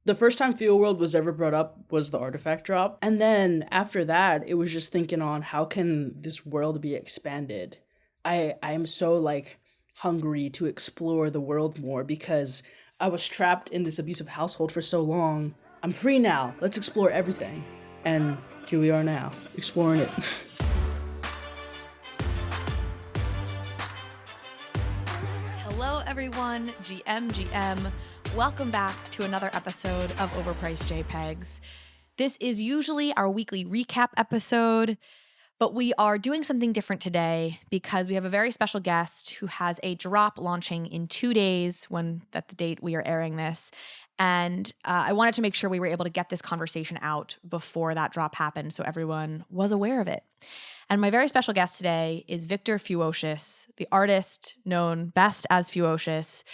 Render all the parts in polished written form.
The first time FewoWorld was ever brought up was the artifact drop. And then after that, it was just thinking on how can this world be expanded. I am so like hungry to explore the world more because I was trapped in this abusive household for so long. I'm free now. Let's explore everything. And here we are now, exploring it. Hello everyone, GM. Welcome back to another episode of Overpriced JPEGs. This is usually our weekly recap episode, but we are doing something different today because we have a very special guest who has a drop launching in 2 days at the date we are airing this. And I wanted to make sure we were able to get this conversation out before that drop happened so everyone was aware of it. And my very special guest today is Victor FEWOCiOUS, the artist known best as FEWOCiOUS.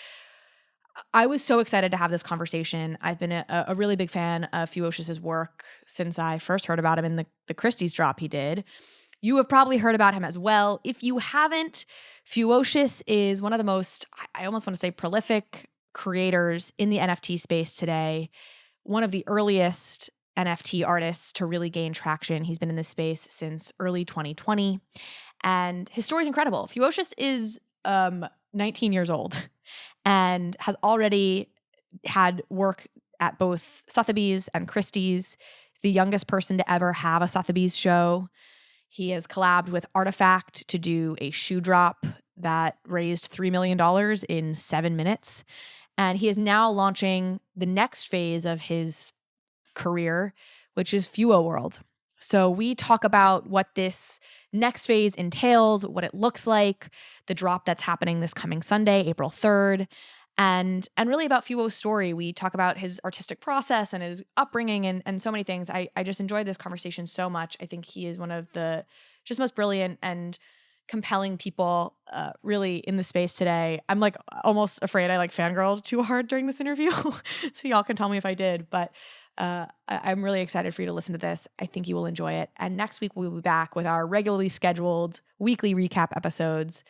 I was so excited to have this conversation. I've been a really big fan of FEWOCiOUS's work since I first heard about him in the Christie's drop he did. You have probably heard about him as well. If you haven't, FEWOCiOUS is one of the most, I almost want to say, prolific creators in the NFT space today. One of the earliest NFT artists to really gain traction. He's been in this space since early 2020. And his story is incredible. FEWOCiOUS is 19 years old and has already had work at both Sotheby's and Christie's. The youngest person to ever have a Sotheby's show. He has collabed with Artifact to do a shoe drop that raised $3 million in 7 minutes. And he is now launching the next phase of his career, which is FewoWorld. So we talk about what this next phase entails, what it looks like, the drop that's happening this coming Sunday, April 3rd, and really about Fewo's story. We talk about his artistic process and his upbringing and so many things. I just enjoyed this conversation so much. I think he is one of the just most brilliant and compelling people really in the space today. I'm like almost afraid I like fangirled too hard during this interview. So y'all can tell me if I did, but I'm really excited for you to listen to this. I think you will enjoy it. And next week we'll be back with our regularly scheduled weekly recap episodes.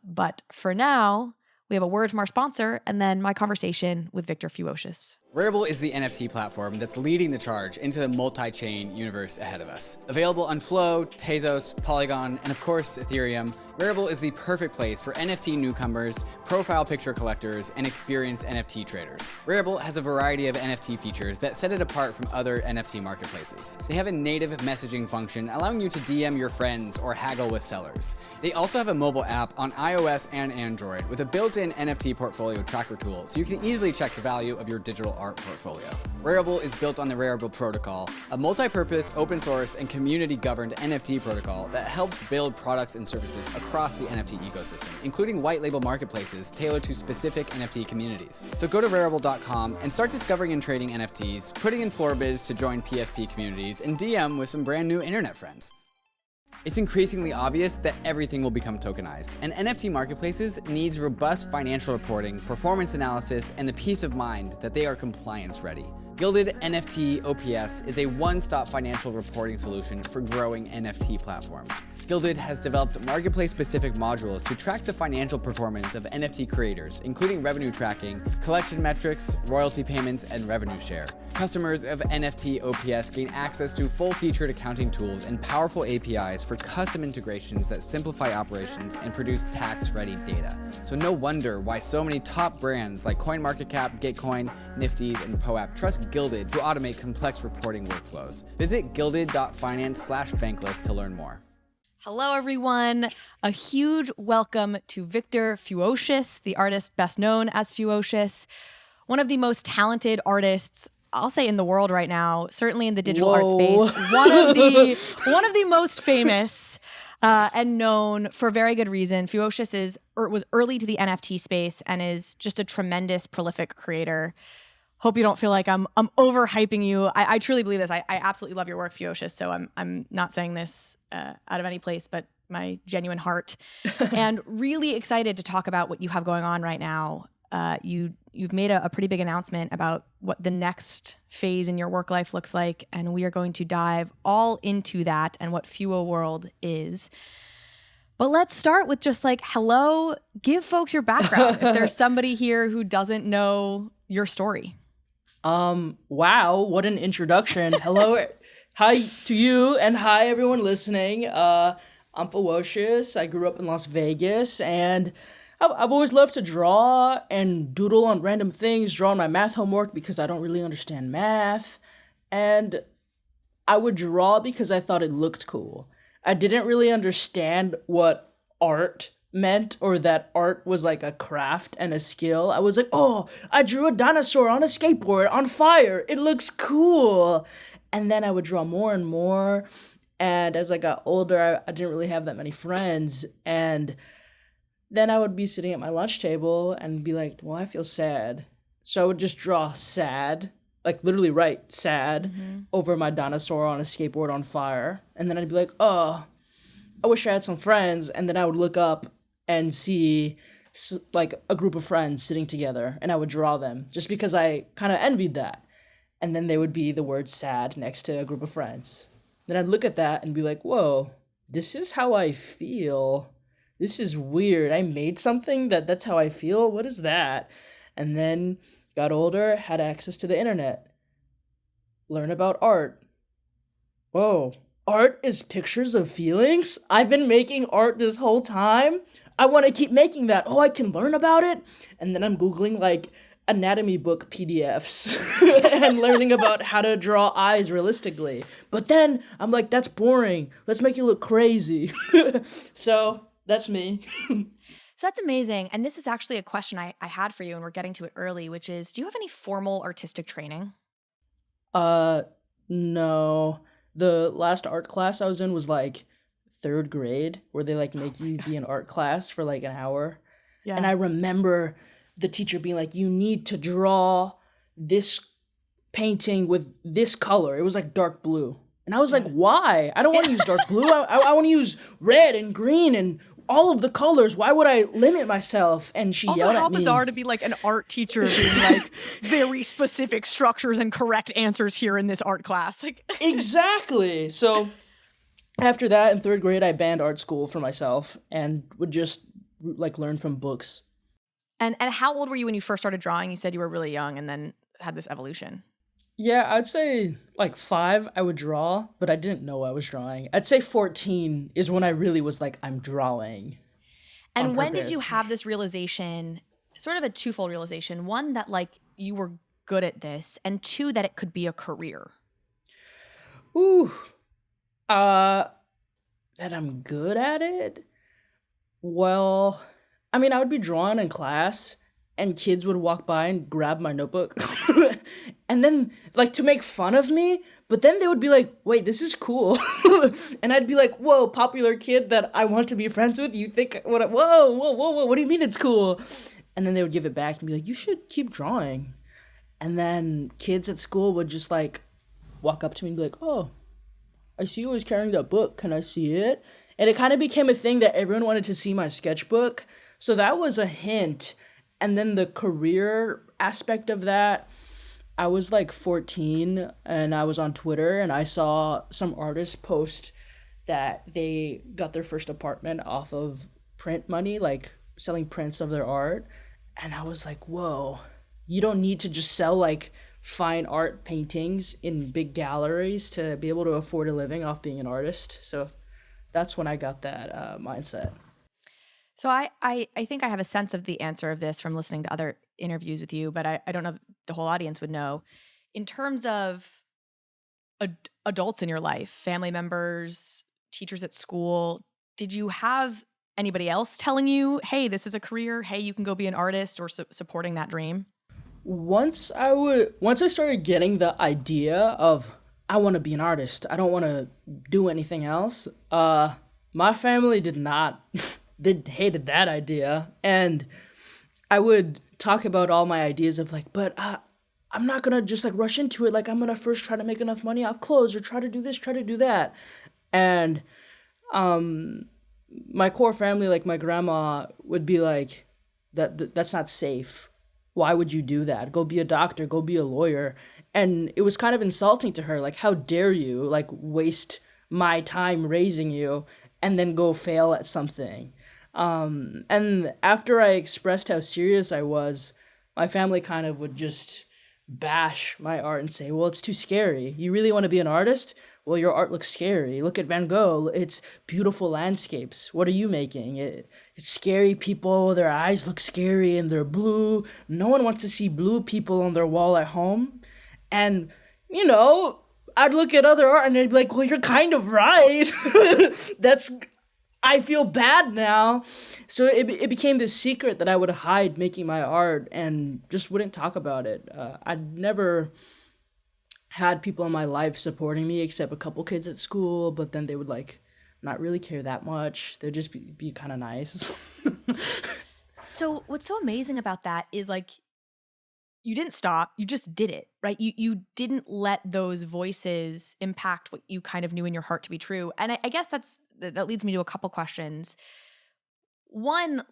But for now, we have a word from our sponsor and then my conversation with Victor FEWOCiOUS. RARIBLE is the NFT platform that's leading the charge into the multi-chain universe ahead of us. Available on Flow, Tezos, Polygon, and of course Ethereum, RARIBLE is the perfect place for NFT newcomers, profile picture collectors, and experienced NFT traders. RARIBLE has a variety of NFT features that set it apart from other NFT marketplaces. They have a native messaging function allowing you to DM your friends or haggle with sellers. They also have a mobile app on iOS and Android with a built-in NFT portfolio tracker tool so you can easily check the value of your digital art portfolio. RARIBLE is built on the RARIBLE protocol, a multi-purpose, open source, and community-governed NFT protocol that helps build products and services across the NFT ecosystem, including white label marketplaces tailored to specific NFT communities. So go to rarible.com and start discovering and trading NFTs, putting in floor bids to join PFP communities, and DM with some brand new internet friends. It's increasingly obvious that everything will become tokenized, and NFT marketplaces needs robust financial reporting, performance analysis, and the peace of mind that they are compliance ready. GILDED NFT OPS is a one-stop financial reporting solution for growing NFT platforms. GILDED has developed marketplace-specific modules to track the financial performance of NFT creators, including revenue tracking, collection metrics, royalty payments, and revenue share. Customers of NFT OPS gain access to full-featured accounting tools and powerful APIs for custom integrations that simplify operations and produce tax-ready data. So no wonder why so many top brands like CoinMarketCap, Gitcoin, Nifty's, and POAP trust GILDED to automate complex reporting workflows. Visit gilded.finance/bankless to learn more. Hello, everyone. A huge welcome to Victor FEWOCiOUS, the artist best known as FEWOCiOUS, one of the most talented artists, I'll say, in the world right now, certainly in the digital art space. One of the most famous and known for very good reason. FEWOCiOUS was early to the NFT space and is just a tremendous, prolific creator. Hope you don't feel like I'm overhyping you. I truly believe this. I absolutely love your work, FEWOCiOUS. So I'm not saying this out of any place, but my genuine heart. And really excited to talk about what you have going on right now. You've made a pretty big announcement about what the next phase in your work life looks like, and we are going to dive all into that and what FewoWorld is. But let's start with just like, hello, give folks your background if there's somebody here who doesn't know your story. Wow, what an introduction. Hello, hi to you, and hi everyone listening. I'm FEWOCiOUS. I grew up in Las Vegas, and I've always loved to draw and doodle on random things, draw on my math homework because I don't really understand math. And I would draw because I thought it looked cool. I didn't really understand what art meant or that art was like a craft and a skill. I was like, oh, I drew a dinosaur on a skateboard on fire. It looks cool. And then I would draw more and more. And as I got older, I didn't really have that many friends. And then I would be sitting at my lunch table and be like, well, I feel sad. So I would just draw sad, like literally write sad over my dinosaur on a skateboard on fire. And then I'd be like, oh, I wish I had some friends. And then I would look up and see like a group of friends sitting together, and I would draw them just because I kind of envied that. And then they would be the word sad next to a group of friends. Then I'd look at that and be like, whoa, this is how I feel. This is weird. I made something that's how I feel. What is that? And then got older, had access to the internet. Learn about art. Whoa, art is pictures of feelings? I've been making art this whole time? I want to keep making that. Oh, I can learn about it? And then I'm Googling like anatomy book PDFs and learning about how to draw eyes realistically. But then I'm like, that's boring. Let's make you look crazy. So that's me. So that's amazing. And this was actually a question I had for you, and we're getting to it early, which is, do you have any formal artistic training? No. The last art class I was in was like 3rd grade, where they like make you be in art class for like an hour. Yeah. And I remember the teacher being like, you need to draw this painting with this color. It was like dark blue. And I was like, why? I don't want to use dark blue. I want to use red and green and all of the colors. Why would I limit myself? And she Also, yelled at me. how bizarre to be like an art teacher being like, very specific structures and correct answers here in this art class. Like Exactly. So after that, in 3rd grade, I banned art school for myself and would just like learn from books. And how old were you when you first started drawing? You said you were really young and then had this evolution. Yeah, I'd say like 5 I would draw, but I didn't know I was drawing. I'd say 14 is when I really was like, I'm drawing. And when did you have this realization, sort of a twofold realization? One, that like you were good at this, and 2, that it could be a career. Ooh. That I'm good at it? Well, I mean, I would be drawing in class and kids would walk by and grab my notebook and then like to make fun of me, but then they would be like, wait, this is cool. And I'd be like, whoa, popular kid that I want to be friends with. You think whoa, what do you mean it's cool? And then they would give it back and be like, you should keep drawing. And then kids at school would just like walk up to me and be like, oh, I see you always carrying that book. Can I see it? And it kind of became a thing that everyone wanted to see my sketchbook. So that was a hint. And then the career aspect of that, I was like 14 and I was on Twitter and I saw some artists post that they got their first apartment off of print money, like selling prints of their art. And I was like, whoa, you don't need to just sell like fine art paintings in big galleries to be able to afford a living off being an artist. So that's when I got that mindset. So I think I have a sense of the answer of this from listening to other interviews with you, but I don't know if the whole audience would know. In terms of adults in your life, family members, teachers at school, did you have anybody else telling you, hey, this is a career, hey, you can go be an artist, or supporting that dream? Once I started getting the idea of I want to be an artist, I don't want to do anything else, my family did not. They hated that idea. And I would talk about all my ideas of like, but I'm not going to just like rush into it. Like, I'm going to first try to make enough money off clothes or try to do this, try to do that. And my core family, like my grandma, would be like, that's not safe. Why would you do that? Go be a doctor, go be a lawyer. And it was kind of insulting to her. Like, how dare you like waste my time raising you and then go fail at something. And after I expressed how serious I was, my family kind of would just bash my art and say, well, it's too scary. You really want to be an artist? Well, your art looks scary. Look at Van Gogh. It's beautiful landscapes. What are you making? It's scary people. Their eyes look scary and they're blue. No one wants to see blue people on their wall at home. And, you know, I'd look at other art and they'd be like, well, you're kind of right. I feel bad now. So it became this secret that I would hide making my art and just wouldn't talk about it. I'd never had people in my life supporting me except a couple kids at school, but then they would like not really care that much. They'd just be kind of nice. So what's so amazing about that is like, you didn't stop, you just did it, right? You didn't let those voices impact what you kind of knew in your heart to be true. And I guess that leads me to a couple questions. One,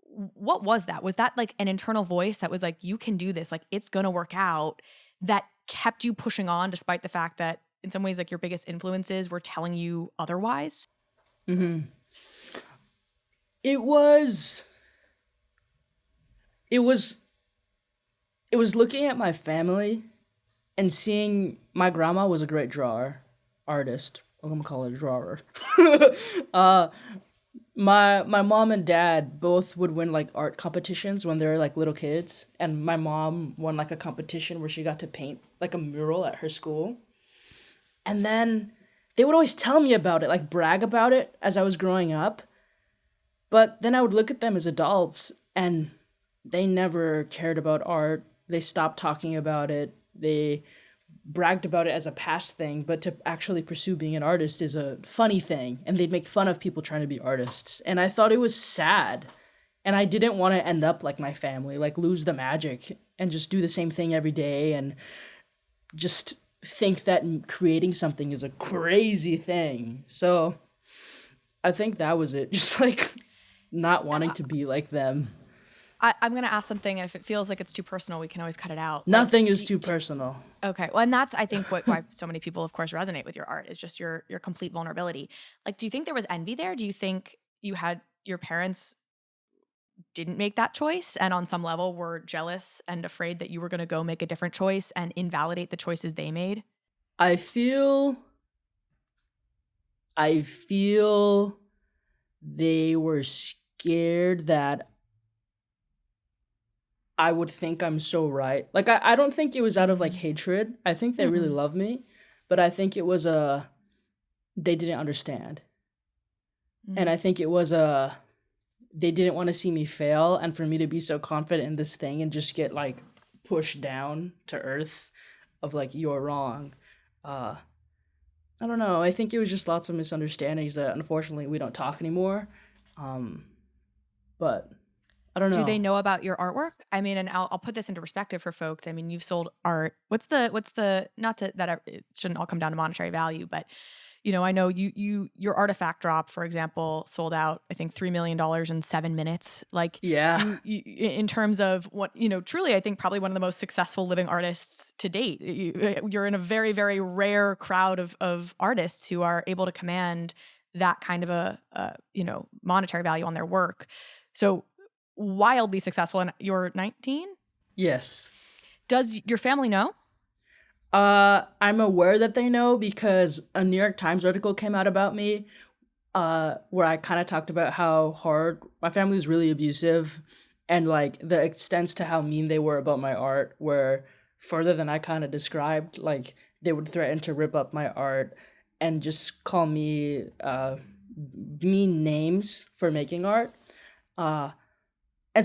what was that? Was that like an internal voice that was like, you can do this, like it's gonna work out, that kept you pushing on despite the fact that in some ways like your biggest influences were telling you otherwise? Mm-hmm. It was looking at my family and seeing my grandma was a great artist. I'm gonna call her a drawer. My mom and dad both would win like art competitions when they were like little kids, and my mom won like a competition where she got to paint like a mural at her school. And then they would always tell me about it, like brag about it as I was growing up. But then I would look at them as adults and they never cared about art. They stopped talking about it. They bragged about it as a past thing, but to actually pursue being an artist is a funny thing. And they'd make fun of people trying to be artists. And I thought it was sad. And I didn't want to end up like my family, like lose the magic and just do the same thing every day and just think that creating something is a crazy thing. So I think that was it. Just like not wanting to be like them. I'm going to ask something, and if it feels like it's too personal, we can always cut it out. Nothing is too personal. Okay. Well, and that's, I think, why so many people, of course, resonate with your art is just your complete vulnerability. Like, do you think there was envy there? Do you think your parents didn't make that choice and on some level were jealous and afraid that you were going to go make a different choice and invalidate the choices they made? I feel they were scared that I would think I'm so right. Like, I don't think it was out of, like, hatred. I think they really love me. But I think it was they didn't understand. And I think it was they didn't want to see me fail and for me to be so confident in this thing and just get, like, pushed down to earth of, like, you're wrong. I don't know. I think it was just lots of misunderstandings that, unfortunately, we don't talk anymore. But I don't know. Do they know about your artwork? I mean, and I'll put this into perspective for folks. I mean, you've sold art. What's the not to that it shouldn't all come down to monetary value, but you know, I know your artifact drop, for example, sold out, I think $3 million in 7 minutes. Like, yeah, you, in terms of what, you know, truly, I think probably one of the most successful living artists to date. You're in a very, very rare crowd of artists who are able to command that kind of a monetary value on their work. So wildly successful, and you're 19? Yes. Does your family know? I'm aware that they know because a New York Times article came out about me where I kind of talked about how hard my family is really abusive and like the extents to how mean they were about my art were further than I kind of described. Like they would threaten to rip up my art and just call me mean names for making art. And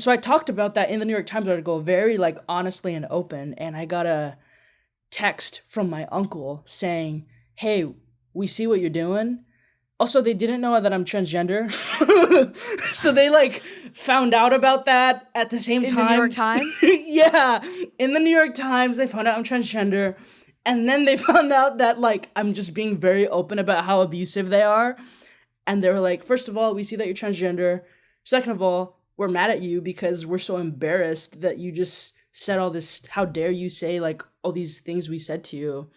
so I talked about that in the New York Times article very like honestly and open. And I got a text from my uncle saying, hey, we see what you're doing. Also, they didn't know that I'm transgender. So they like found out about that at the same time. In the New York Times? Yeah. In the New York Times, they found out I'm transgender. And then they found out that like I'm just being very open about how abusive they are. And they were like, first of all, we see that you're transgender. Second of all, we're mad at you because we're so embarrassed that you just said all this. How dare you say like all these things we said to you?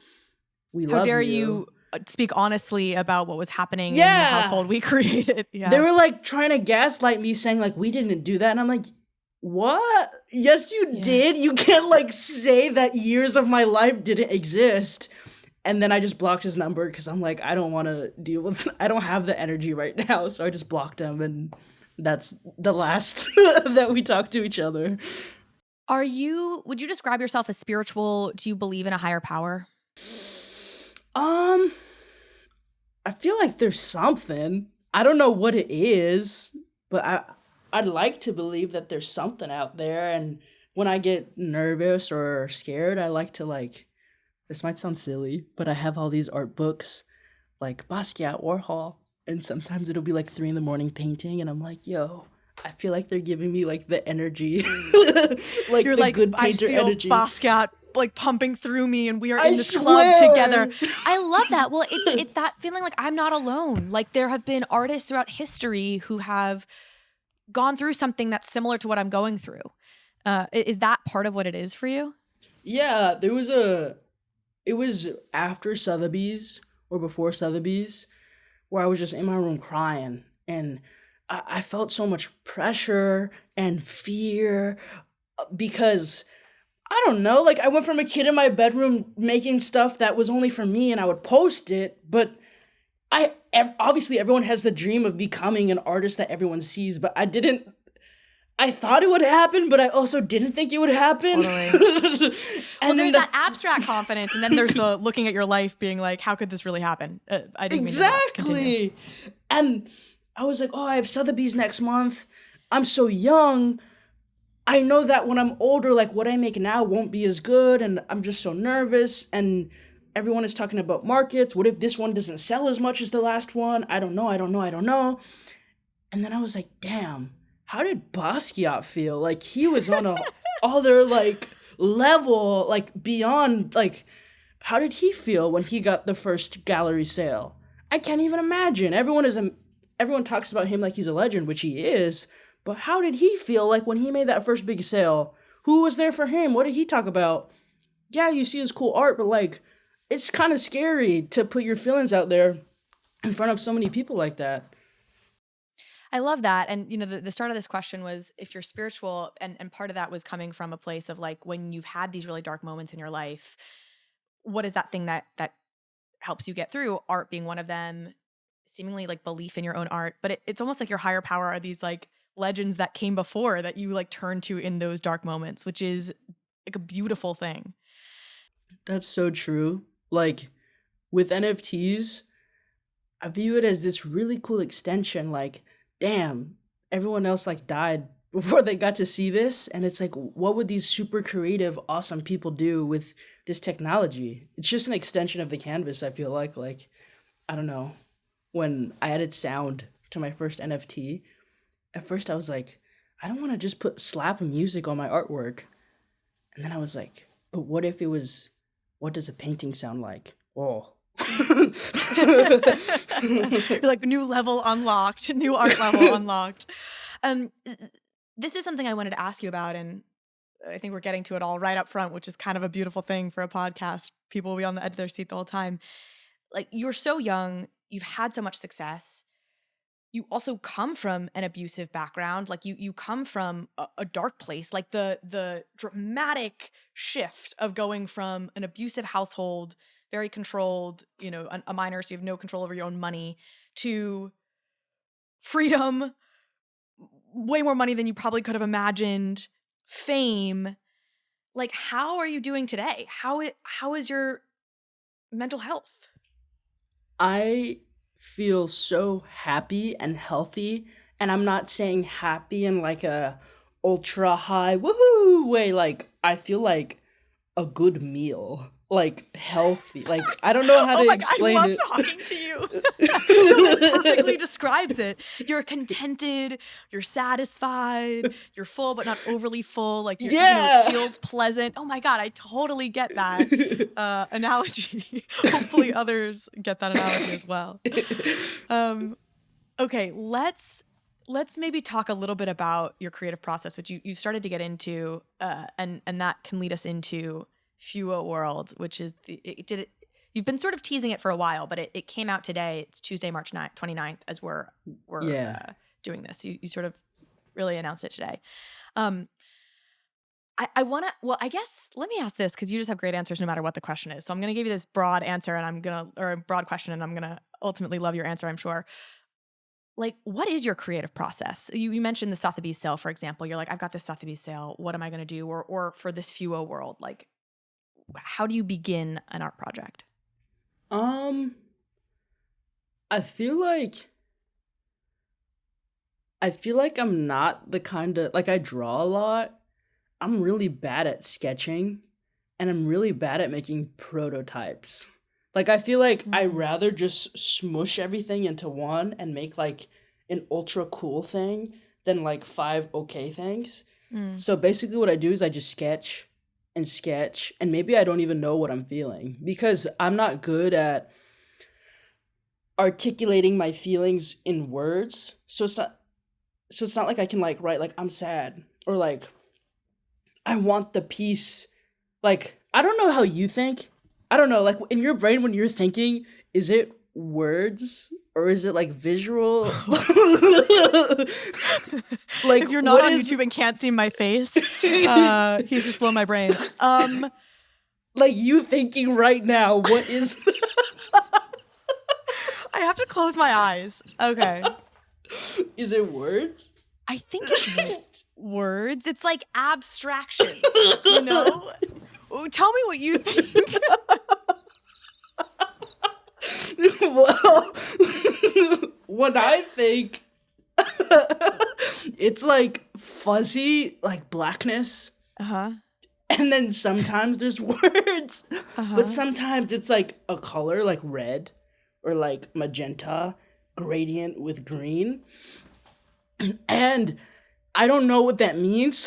We love you. How dare you speak honestly about what was happening in the household we created? Yeah. They were like trying to gaslight me saying like we didn't do that. And I'm like, what? Yes, you did. You can't like say that years of my life didn't exist. And then I just blocked his number because I'm like, I don't want to deal with, I don't have the energy right now. So I just blocked him, and that's the last that we talked to each other. Would you describe yourself as spiritual? Do you believe in a higher power? I feel like there's something. I don't know what it is, but I'd like to believe that there's something out there. And when I get nervous or scared, I like to like, this might sound silly, but I have all these art books like Basquiat, Warhol, and sometimes it'll be like 3 a.m. painting, and I'm like, yo, I feel like they're giving me like the energy, like You're the like, good I painter feel energy. Basquiat like pumping through me, and we are I in this swear. club together. I love that. Well, it's that feeling like I'm not alone. Like there have been artists throughout history who have gone through something that's similar to what I'm going through. Is that part of what it is for you? Yeah, it was after Sotheby's or before Sotheby's where I was just in my room crying, and I felt so much pressure and fear because I don't know, like I went from a kid in my bedroom making stuff that was only for me and I would post it, but obviously everyone has the dream of becoming an artist that everyone sees, but I thought it would happen, but I also didn't think it would happen. Totally. Well, there's that abstract confidence, and then there's the looking at your life being like, how could this really happen? I didn't mean to continue. And I was like, oh, I have Sotheby's next month. I'm so young. I know that when I'm older, like what I make now won't be as good, and I'm just so nervous, and everyone is talking about markets. What if this one doesn't sell as much as the last one? I don't know. And then I was like, damn, how did Basquiat feel? Like he was on a other like level, like beyond, like how did he feel when he got the first gallery sale? I can't even imagine. Everyone talks about him like he's a legend, which he is, but how did he feel like when he made that first big sale? Who was there for him? What did he talk about? Yeah, you see his cool art, but like it's kind of scary to put your feelings out there in front of so many people like that. I love that. And, you know, the start of this question was if you're spiritual, and part of that was coming from a place of like when you've had these really dark moments in your life, what is that thing that helps you get through? Art being one of them, seemingly like belief in your own art. But it's almost like your higher power are these like legends that came before that you like turn to in those dark moments, which is like a beautiful thing. That's so true. Like with NFTs, I view it as this really cool extension. Like, damn, everyone else like died before they got to see this. And it's like, what would these super creative, awesome people do with this technology? It's just an extension of the canvas, I feel like. Like, I don't know. When I added sound to my first NFT, at first I was like, I don't want to just slap music on my artwork. And then I was like, but what if it was, what does a painting sound like? Oh. You're like, new level unlocked, new art level unlocked. This is something I wanted to ask you about, and I think we're getting to it all right up front, which is kind of a beautiful thing for a podcast. People will be on the edge of their seat the whole time. Like, you're so young, you've had so much success. You also come from an abusive background. Like you come from a dark place, like the dramatic shift of going from an abusive household, very controlled, you know, a minor, so you have no control over your own money, to freedom, way more money than you probably could have imagined, fame. Like, how are you doing today? How is your mental health? I feel so happy and healthy, and I'm not saying happy in like a ultra high woohoo way. Like I feel like a good meal, like healthy. Like I don't know how to explain I love it. talking to you. It perfectly describes it. You're contented, you're satisfied, you're full but not overly full. Like you know, it feels pleasant. Oh my God, I totally get that analogy. Hopefully others get that analogy as well. Okay, let's maybe talk a little bit about your creative process, which you started to get into, and that can lead us into FewoWorld, which is you've been sort of teasing it for a while, but it came out today. It's Tuesday, March 29th, as we're doing this. You sort of really announced it today. I want to, well, I guess, let me ask this because you just have great answers no matter what the question is. So I'm going to give you this broad answer or a broad question, and I'm going to ultimately love your answer, I'm sure. Like, what is your creative process? You mentioned the Sotheby sale, for example. You're like, I've got this Sotheby sale. What am I going to do? Or for this FewoWorld, like, how do you begin an art project? I feel like I'm not the kind of, like, I draw a lot. I'm really bad at sketching, and I'm really bad at making prototypes. Like, I feel like I'd rather just smush everything into one and make, like, an ultra cool thing than, like, 5 okay things. So basically what I do is I just sketch, and maybe I don't even know what I'm feeling, because I'm not good at articulating my feelings in words. So it's not like I can, like, write, like, I'm sad, or, like, I want the piece. Like, I don't know how you think. I don't know, like, in your brain when you're thinking, is it words or is it, like, visual? Like, if you're not on YouTube and can't see my face, he's just blown my brain. Like, you thinking right now, what is... I have to close my eyes. Okay. Is it words? I think it's words. It's like abstractions, you know? Tell me what you think. Well, when I think, it's like fuzzy, like blackness. And then sometimes there's words. But sometimes it's like a color, like red or like magenta, gradient with green. And I don't know what that means.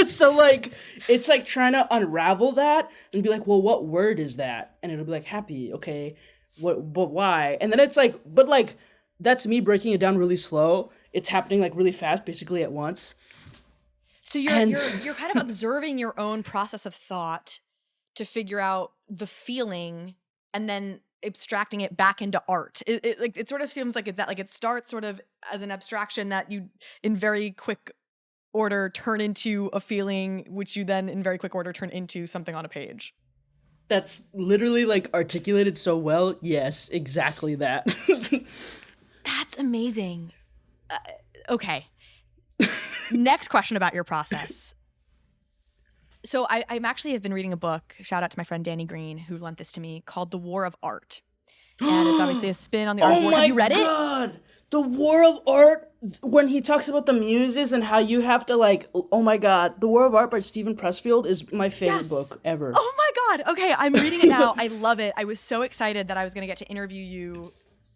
So, like, it's like trying to unravel that and be like, well, what word is that? And it'll be like, happy, okay. But why? And then it's like, but like, that's me breaking it down really slow. It's happening like really fast, basically at once. So you're kind of observing your own process of thought to figure out the feeling and then abstracting it back into art. It sort of seems like that, like it starts sort of as an abstraction that you in very quick order turn into a feeling, which you then in very quick order turn into something on a page. That's literally like articulated so well. Yes, exactly that. That's amazing. Okay. Next question about your process. So I'm actually have been reading a book, shout out to my friend Danny Green, who lent this to me, called The War of Art. And it's obviously a spin on the art war. Have you read it? Oh my God. The War of Art, when he talks about the muses and how you have to like, oh my God. The War of Art by Steven Pressfield is my favorite book ever. Oh my God. Okay, I'm reading it now. I love it. I was so excited that I was going to get to interview you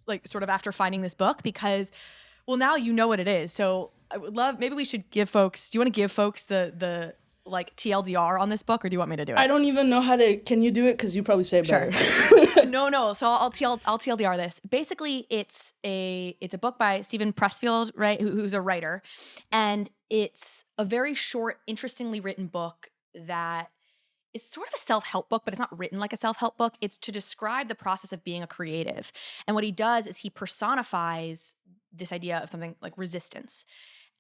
like sort of after finding this book because, well, now you know what it is. So I would love, maybe we should give folks, do you want to give folks the like TLDR on this book, or do you want me to do it? I don't even know how to, can you do it? Because you probably say it better. Sure. No. So I'll TLDR this. Basically, it's a book by Steven Pressfield, right? Who's a writer. And it's a very short, interestingly written book that is sort of a self-help book, but it's not written like a self-help book. It's to describe the process of being a creative. And what he does is he personifies this idea of something like resistance.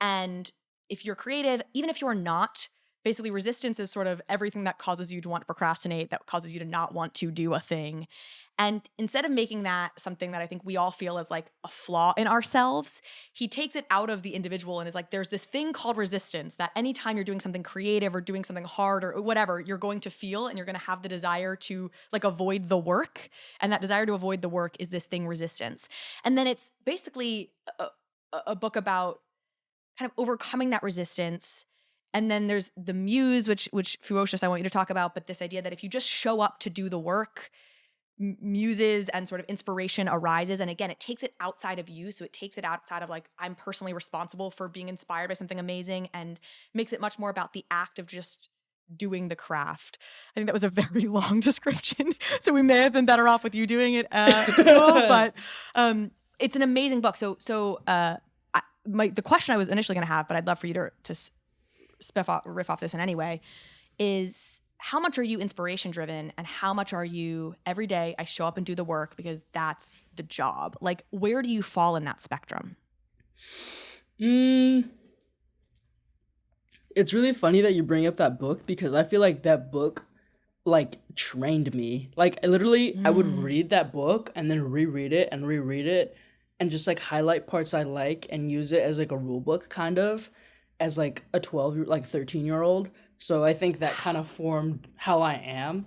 And if you're creative, even if you're not, basically resistance is sort of everything that causes you to want to procrastinate, that causes you to not want to do a thing. And instead of making that something that I think we all feel is like a flaw in ourselves, he takes it out of the individual and is like, there's this thing called resistance that anytime you're doing something creative or doing something hard or whatever, you're going to feel and you're going to have the desire to like avoid the work. And that desire to avoid the work is this thing, resistance. And then it's basically a book about kind of overcoming that resistance. And then there's the muse, which FEWOCiOUS I want you to talk about, but this idea that if you just show up to do the work, muses and sort of inspiration arises. And again, it takes it outside of you. So it takes it outside of like, I'm personally responsible for being inspired by something amazing, and makes it much more about the act of just doing the craft. I think that was a very long description. So we may have been better off with you doing it. But it's an amazing book. So the question I was initially going to have, but I'd love for you to riff off this in any way, is how much are you inspiration driven and how much are you every day I show up and do the work because that's the job? Like, where do you fall in that spectrum? it's really funny that you bring up that book because I feel like that book like trained me. Like I would read that book and then reread it and just like highlight parts I like and use it as like a rule book kind of as like a 13-year-old. So I think that kind of formed how I am.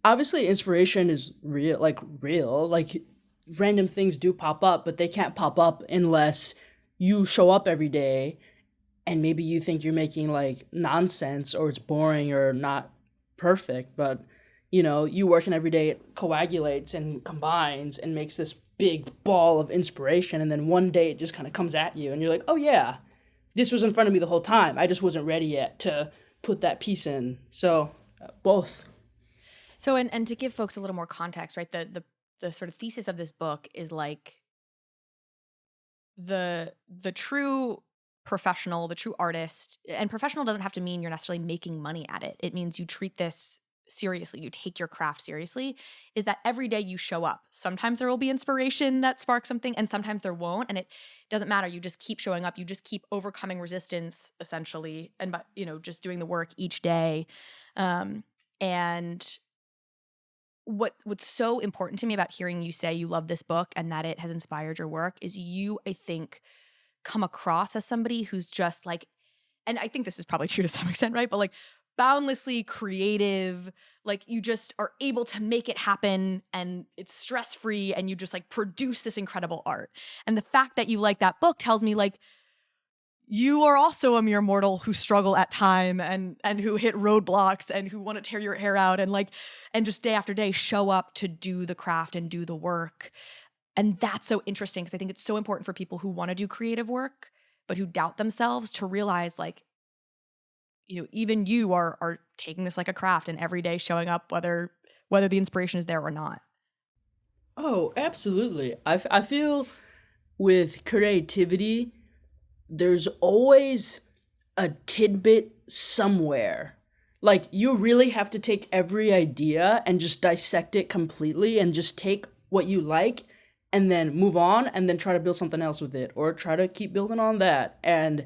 Obviously inspiration is real. Like random things do pop up, but they can't pop up unless you show up every day and maybe you think you're making like nonsense or it's boring or not perfect, but you know, you working every day, it coagulates and combines and makes this big ball of inspiration, and then one day it just kind of comes at you and you're like, oh yeah, this was in front of me the whole time. I just wasn't ready yet to put that piece in. So both. So and to give folks a little more context, right? The sort of thesis of this book is like the true professional, the true artist, and professional doesn't have to mean you're necessarily making money at it. It means you treat this seriously, you take your craft seriously, is that every day you show up. Sometimes there will be inspiration that sparks something and sometimes there won't. And it doesn't matter. You just keep showing up. You just keep overcoming resistance essentially. And, by, you know, just doing the work each day. And what's so important to me about hearing you say you love this book and that it has inspired your work is you, I think, come across as somebody who's just like, and I think this is probably true to some extent, right? But like boundlessly creative, like you just are able to make it happen and it's stress-free and you just like produce this incredible art. And the fact that you like that book tells me like you are also a mere mortal who struggle at time and who hit roadblocks and who want to tear your hair out and like, and just day after day show up to do the craft and do the work. And that's so interesting because I think it's so important for people who want to do creative work, but who doubt themselves to realize like, you know, even you are taking this like a craft and every day showing up, whether the inspiration is there or not. Oh, absolutely. I feel with creativity, there's always a tidbit somewhere. Like you really have to take every idea and just dissect it completely and just take what you like and then move on and then try to build something else with it or try to keep building on that. And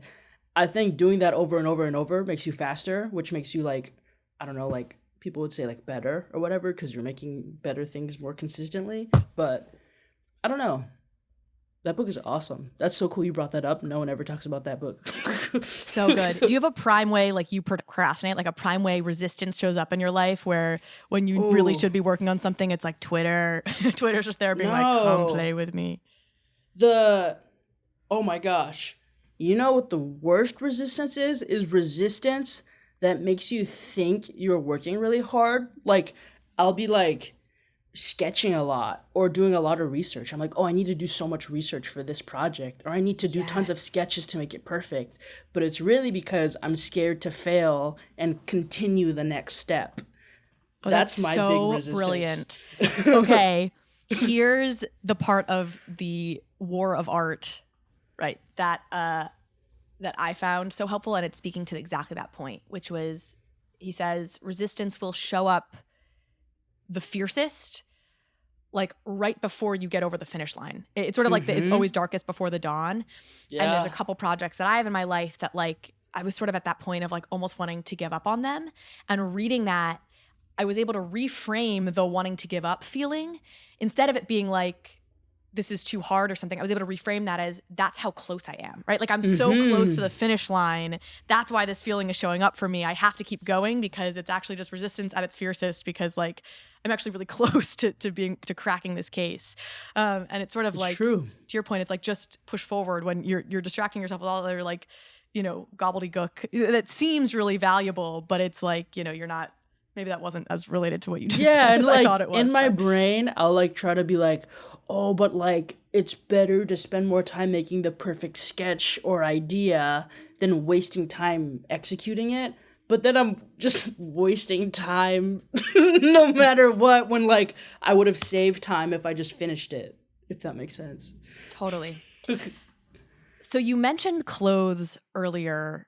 I think doing that over and over and over makes you faster, which makes you like, I don't know, like people would say like better or whatever because you're making better things more consistently. But I don't know. That book is awesome. That's so cool you brought that up. No one ever talks about that book. So good. Do you have a prime way like you procrastinate, like a prime way resistance shows up in your life where when you really should be working on something, it's like Twitter. Twitter's just there being like, come play with me. Oh my gosh. You know what the worst resistance is? Is resistance that makes you think you're working really hard. Like, I'll be like sketching a lot or doing a lot of research. I'm like, oh, I need to do so much research for this project, or I need to do tons of sketches to make it perfect. But it's really because I'm scared to fail and continue the next step. Oh, that's my big resistance. Brilliant. Okay, here's the part of the war of art, right? That I found so helpful, and it's speaking to exactly that point, which was, he says, resistance will show up the fiercest, like right before you get over the finish line. It's sort of like it's always darkest before the dawn. Yeah. And there's a couple projects that I have in my life that like I was sort of at that point of like almost wanting to give up on them. And reading that, I was able to reframe the wanting to give up feeling. Instead of it being like, this is too hard or something, I was able to reframe that as that's how close I am, right? Like I'm so close to the finish line. That's why this feeling is showing up for me. I have to keep going because it's actually just resistance at its fiercest because like I'm actually really close to cracking this case. And it's sort of it's like, true. To your point, it's like just push forward when you're distracting yourself with all other like, you know, gobbledygook that seems really valuable, but it's like, you know, you're not, maybe that wasn't as related to what you just said and like I thought it was. In my brain, I'll like try to be like, oh, but like it's better to spend more time making the perfect sketch or idea than wasting time executing it. But then I'm just wasting time no matter what when like I would have saved time if I just finished it, if that makes sense. Totally. So you mentioned clothes earlier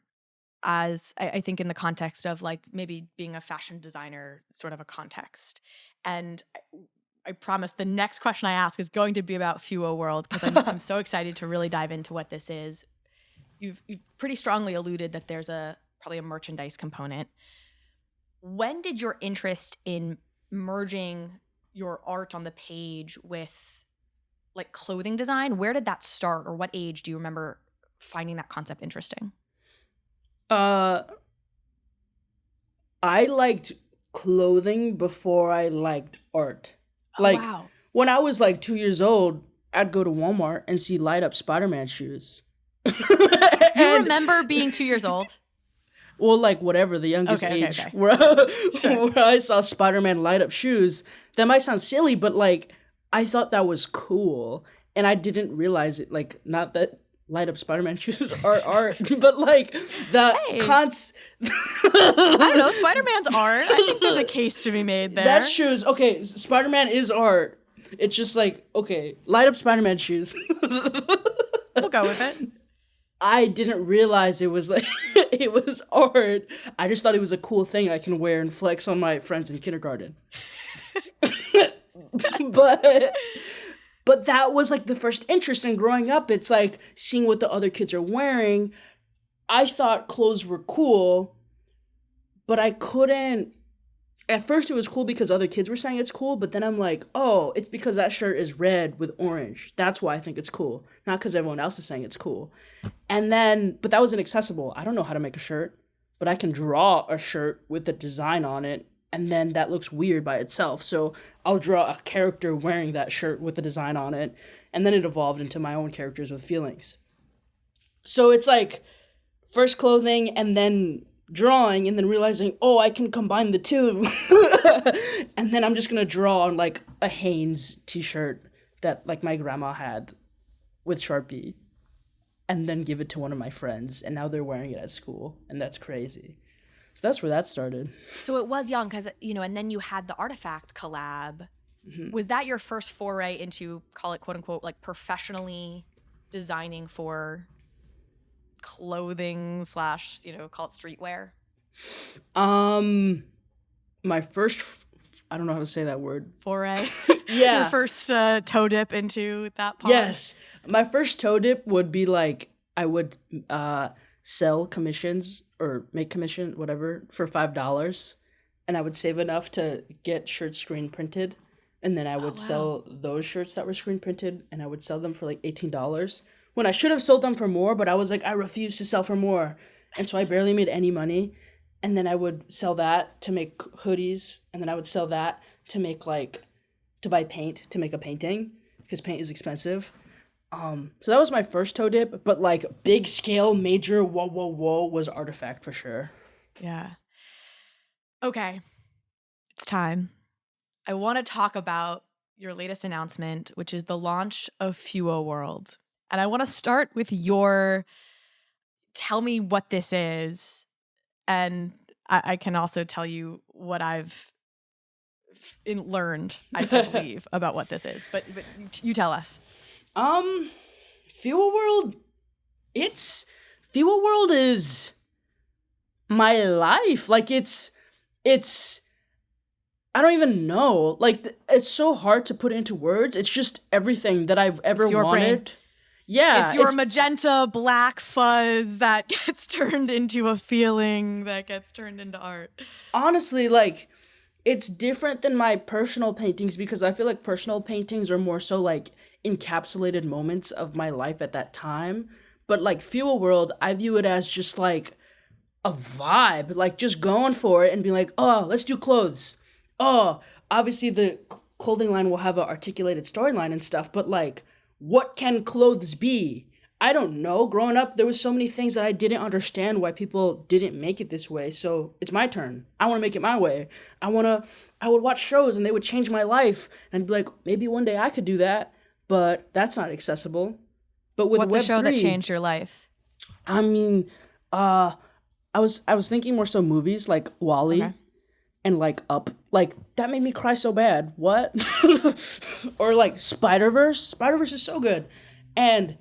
as I think in the context of like maybe being a fashion designer sort of a context. And I promise the next question I ask is going to be about FewoWorld because I'm so excited to really dive into what this is. you've pretty strongly alluded that there's probably a merchandise component. When did your interest in merging your art on the page with like clothing design, where did that start, or what age do you remember finding that concept interesting? I liked clothing before I liked art. Like, wow. When I was like 2 years old, I'd go to Walmart and see light up Spider-Man shoes. You remember being 2 years old? Well, like whatever, the youngest age okay. Where I saw Spider-Man light up shoes. That might sound silly, but like I thought that was cool. And I didn't realize it, like, not that light up Spider-Man shoes are art, but like the I don't know, Spider-Man's art. I think there's a case to be made there. That shoes, okay, Spider-Man is art. It's just like, okay, light up Spider-Man shoes. We'll go with it. I didn't realize it was like it was art. I just thought it was a cool thing I can wear and flex on my friends in kindergarten. But that was like the first interest in growing up. It's like seeing what the other kids are wearing. I thought clothes were cool, but I couldn't. At first it was cool because other kids were saying it's cool, but then I'm like, oh, it's because that shirt is red with orange. That's why I think it's cool. Not because everyone else is saying it's cool. And then, but that was inaccessible. I don't know how to make a shirt, but I can draw a shirt with a design on it, and then that looks weird by itself. So I'll draw a character wearing that shirt with the design on it, and then it evolved into my own characters with feelings. So it's like first clothing and then drawing, and then realizing, oh, I can combine the two. And then I'm just gonna draw on like a Hanes t-shirt that like my grandma had with Sharpie, and then give it to one of my friends, and now they're wearing it at school, and that's crazy. So that's where that started. So it was young because, you know, and then you had the Artifact collab. Mm-hmm. Was that your first foray into, call it quote unquote, like professionally designing for clothing / you know, call it streetwear? My first, I don't know how to say that word. Foray? Yeah. Your first toe dip into that pond? Yes. My first toe dip would be like, I would sell commissions or make commission, whatever, for $5. And I would save enough to get shirts screen printed. And then I would sell those shirts that were screen printed, and I would sell them for like $18. When I should have sold them for more, but I was like, I refuse to sell for more. And so I barely made any money. And then I would sell that to make hoodies. And then I would sell that to make to buy paint, to make a painting, because paint is expensive. So that was my first toe dip, but like big scale, major, whoa, was Artifact for sure. Yeah. Okay. It's time. I want to talk about your latest announcement, which is the launch of FewoWorld. And I want to start with tell me what this is. And I can also tell you what I've learned, I believe, about what this is. But you tell us. FewoWorld, FewoWorld is my life. Like it's, I don't even know. Like, it's so hard to put into words. It's just everything that I've ever wanted. Brain. Yeah. It's your magenta black fuzz that gets turned into a feeling that gets turned into art. Honestly, like, it's different than my personal paintings because I feel like personal paintings are more so like encapsulated moments of my life at that time. But like FewoWorld, I view it as just like a vibe, like just going for it and being like, oh, let's do clothes. Oh, obviously the clothing line will have an articulated storyline and stuff, but like, what can clothes be? I don't know. Growing up, there was so many things that I didn't understand why people didn't make it this way. So it's my turn. I want to make it my way. I would watch shows and they would change my life. And I'd be like, maybe one day I could do that, but that's not accessible. But with What's Web3, a show that changed your life? I mean, I was thinking more so movies like WALL-E. Okay. And like Up, like that made me cry so bad. What? Or like Spider-Verse. Spider-Verse is so good. And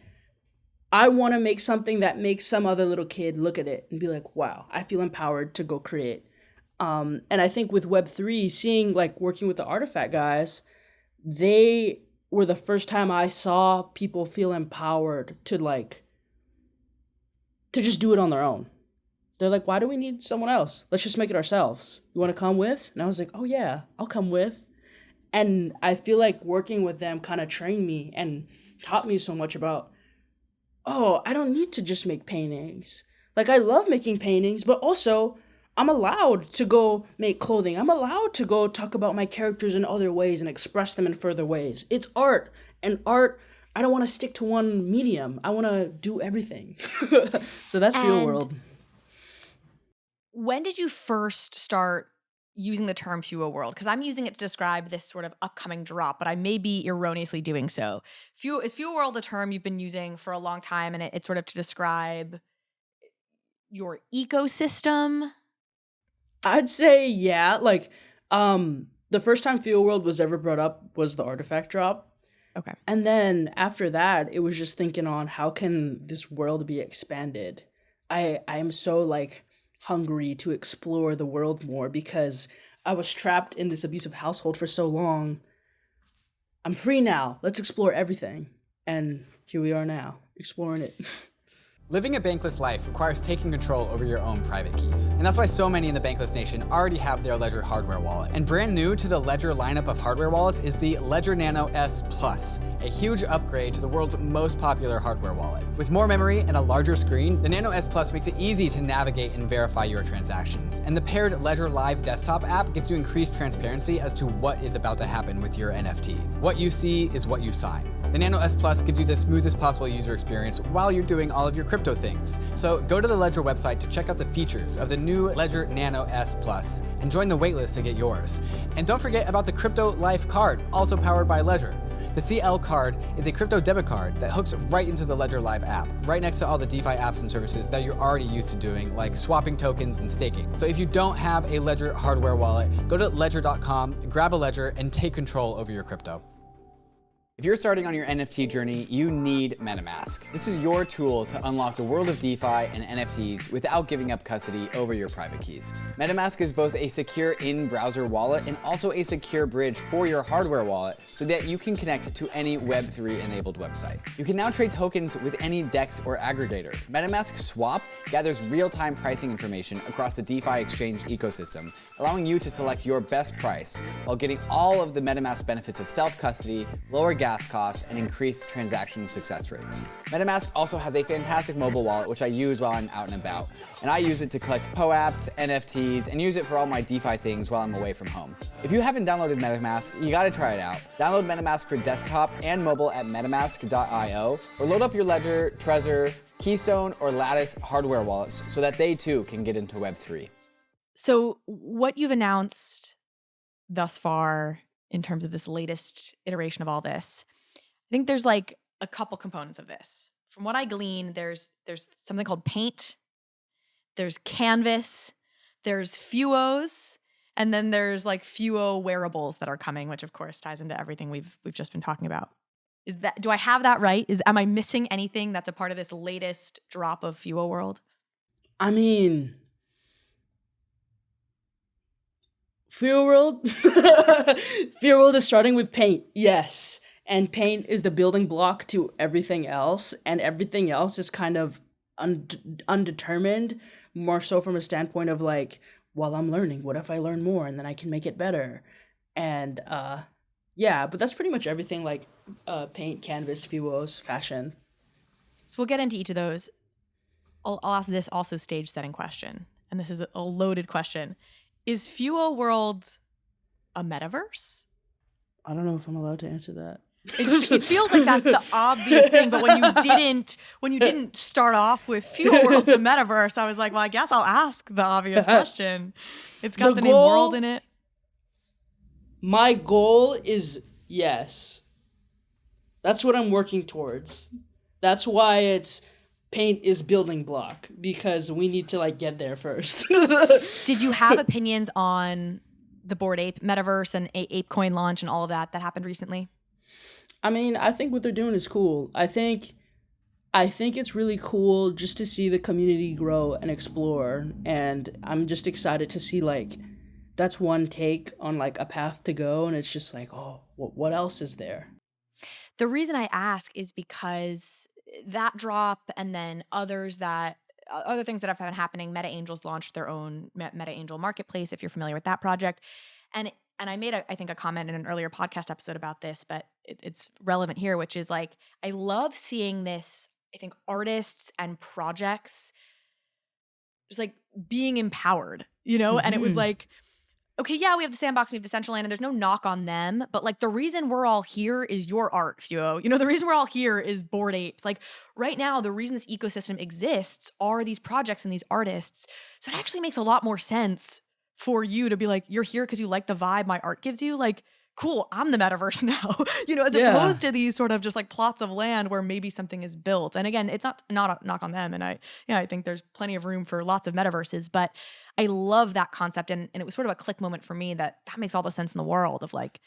I want to make something that makes some other little kid look at it and be like, wow, I feel empowered to go create. And I think with Web3, seeing like working with the Artifact guys, they were the first time I saw people feel empowered to like to just do it on their own. They're like, why do we need someone else? Let's just make it ourselves. You want to come with? And I was like, oh yeah, I'll come with. And I feel like working with them kind of trained me and taught me so much about, oh, I don't need to just make paintings. Like, I love making paintings, but also I'm allowed to go make clothing. I'm allowed to go talk about my characters in other ways and express them in further ways. It's art. And art, I don't want to stick to one medium. I want to do everything. So that's FewoWorld. When did you first start using the term FewoWorld? Because I'm using it to describe this sort of upcoming drop, but I may be erroneously doing so. Is FewoWorld a term you've been using for a long time, and it's sort of to describe your ecosystem? I'd say, yeah. Like, the first time FewoWorld was ever brought up was the artifact drop. Okay. And then after that, it was just thinking on how can this world be expanded. I am so like hungry to explore the world more because I was trapped in this abusive household for so long. I'm free now. Let's explore everything. And here we are now, exploring it. Living a bankless life requires taking control over your own private keys. And that's why so many in the Bankless Nation already have their Ledger hardware wallet. And brand new to the Ledger lineup of hardware wallets is the Ledger Nano S Plus, a huge upgrade to the world's most popular hardware wallet. With more memory and a larger screen, the Nano S Plus makes it easy to navigate and verify your transactions. And the paired Ledger Live desktop app gives you increased transparency as to what is about to happen with your NFT. What you see is what you sign. The Nano S Plus gives you the smoothest possible user experience while you're doing all of your crypto things. So go to the Ledger website to check out the features of the new Ledger Nano S Plus and join the waitlist to get yours. And don't forget about the Crypto Life card, also powered by Ledger. The CL card is a crypto debit card that hooks right into the Ledger Live app, right next to all the DeFi apps and services that you're already used to doing, like swapping tokens and staking. So if you don't have a Ledger hardware wallet, go to ledger.com, grab a Ledger, and take control over your crypto. If you're starting on your NFT journey, you need MetaMask. This is your tool to unlock the world of DeFi and NFTs without giving up custody over your private keys. MetaMask is both a secure in-browser wallet and also a secure bridge for your hardware wallet so that you can connect to any Web3 enabled website. You can now trade tokens with any DEX or aggregator. MetaMask Swap gathers real-time pricing information across the DeFi exchange ecosystem, allowing you to select your best price while getting all of the MetaMask benefits of self-custody, lower gas costs, and increased transaction success rates. MetaMask also has a fantastic mobile wallet, which I use while I'm out and about. And I use it to collect POAPs, NFTs, and use it for all my DeFi things while I'm away from home. If you haven't downloaded MetaMask, you gotta try it out. Download MetaMask for desktop and mobile at metamask.io, or load up your Ledger, Trezor, Keystone, or Lattice hardware wallets so that they too can get into Web3. So what you've announced thus far in terms of this latest iteration of all this, I think there's like a couple components of this. From what I glean, there's something called Paint, there's Canvas, there's Fewos, and then there's like Fewo wearables that are coming, which of course ties into everything we've just been talking about. Do I have that right? Am I missing anything that's a part of this latest drop of FewoWorld? I mean, FewoWorld? FewoWorld is starting with Paint, yes. And Paint is the building block to everything else, and everything else is kind of undetermined, more so from a standpoint of like, well, I'm learning. What if I learn more and then I can make it better? And yeah, but that's pretty much everything, like Paint, Canvas, Fewos, fashion. So we'll get into each of those. I'll ask this also stage setting question, and this is a loaded question. Is FewoWorld a metaverse? I don't know if I'm allowed to answer that. It feels like that's the obvious thing, but when you didn't start off with FewoWorld's a metaverse, I was like, well, I guess I'll ask the obvious question. It's got the name world in it. My goal is yes. That's what I'm working towards. That's why it's Paint is building block, because we need to like get there first. Did you have opinions on the Bored Ape metaverse and ApeCoin launch and all of that happened recently? I mean, I think what they're doing is cool. I think it's really cool just to see the community grow and explore, and I'm just excited to see like that's one take on like a path to go, and it's just like, oh, what else is there? The reason I ask is because that drop and then others that other things that have been happening, Meta Angels launched their own Meta Angel marketplace, if you're familiar with that project. And I made, I think, a comment in an earlier podcast episode about this, but it's relevant here, which is like, I love seeing this, I think, artists and projects just like being empowered, And it was like, okay, yeah, we have the Sandbox, we have Decentraland, and there's no knock on them, but like the reason we're all here is your art, Fewo. The reason we're all here is Bored Apes. Like right now, the reason this ecosystem exists are these projects and these artists. So it actually makes a lot more sense for you to be like, you're here because you like the vibe my art gives you. Like, cool, I'm the metaverse now, as opposed to these sort of just like plots of land where maybe something is built. And again, it's not a knock on them. And I think there's plenty of room for lots of metaverses, but I love that concept. And it was sort of a click moment for me that makes all the sense in the world of like,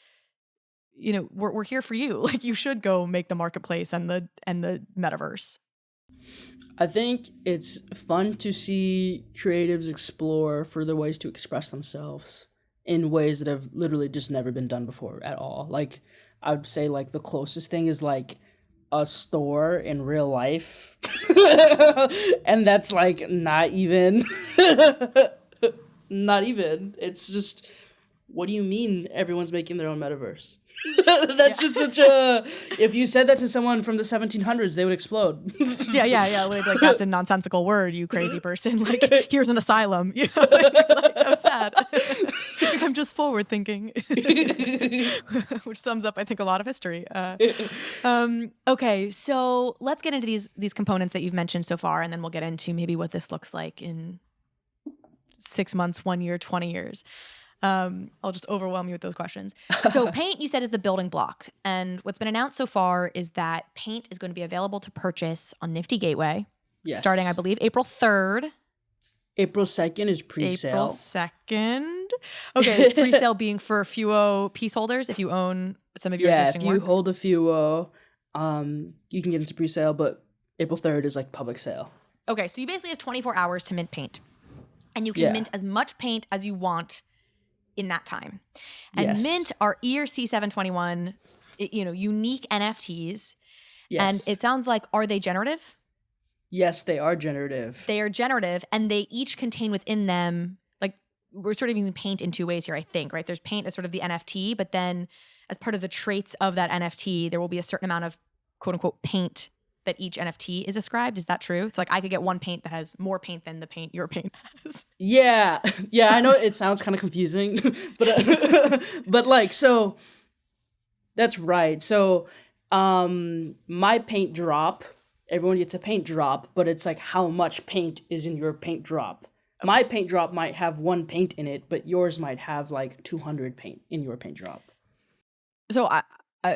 we're here for you. Like you should go make the marketplace and the metaverse. I think it's fun to see creatives explore further ways to express themselves in ways that have literally just never been done before at all. Like, I would say, like, the closest thing is, like, a store in real life. And that's, like, not even. Not even. It's just, what do you mean everyone's making their own metaverse? That's just such a... If you said that to someone from the 1700s, they would explode. Yeah. Like, that's a nonsensical word, you crazy person. Like, here's an asylum. Like, so sad. I'm just forward thinking. Which sums up, I think, a lot of history. Okay, so let's get into these components that you've mentioned so far, and then we'll get into maybe what this looks like in 6 months, 1 year, 20 years. I'll just overwhelm you with those questions. So Paint, you said, is the building block. And what's been announced so far is that Paint is going to be available to purchase on Nifty Gateway. Yes. Starting, I believe, April 3rd. April 2nd is pre-sale. April 2nd. Okay, pre-sale being for FEWO piece holders if you own some of your existing work. Yeah, if you hold a FEWO, you can get into pre-sale, but April 3rd is like public sale. Okay, so you basically have 24 hours to mint paint. And you can mint as much paint as you want in that time. And mint are ERC721, unique NFTs. Yes. And it sounds like, are they generative? Yes, they are generative. They are generative, and they each contain within them, like, we're sort of using paint in two ways here, I think, right? There's paint as sort of the NFT, but then as part of the traits of that NFT, there will be a certain amount of quote unquote paint that each NFT is ascribed. Is that true? So like I could get one paint that has more paint than the paint your paint has. Yeah, I know it sounds kind of confusing, but like, so that's right. So my paint drop, everyone gets a paint drop, but it's like how much paint is in your paint drop. Okay. My paint drop might have 1 paint in it, but yours might have like 200 paint in your paint drop. So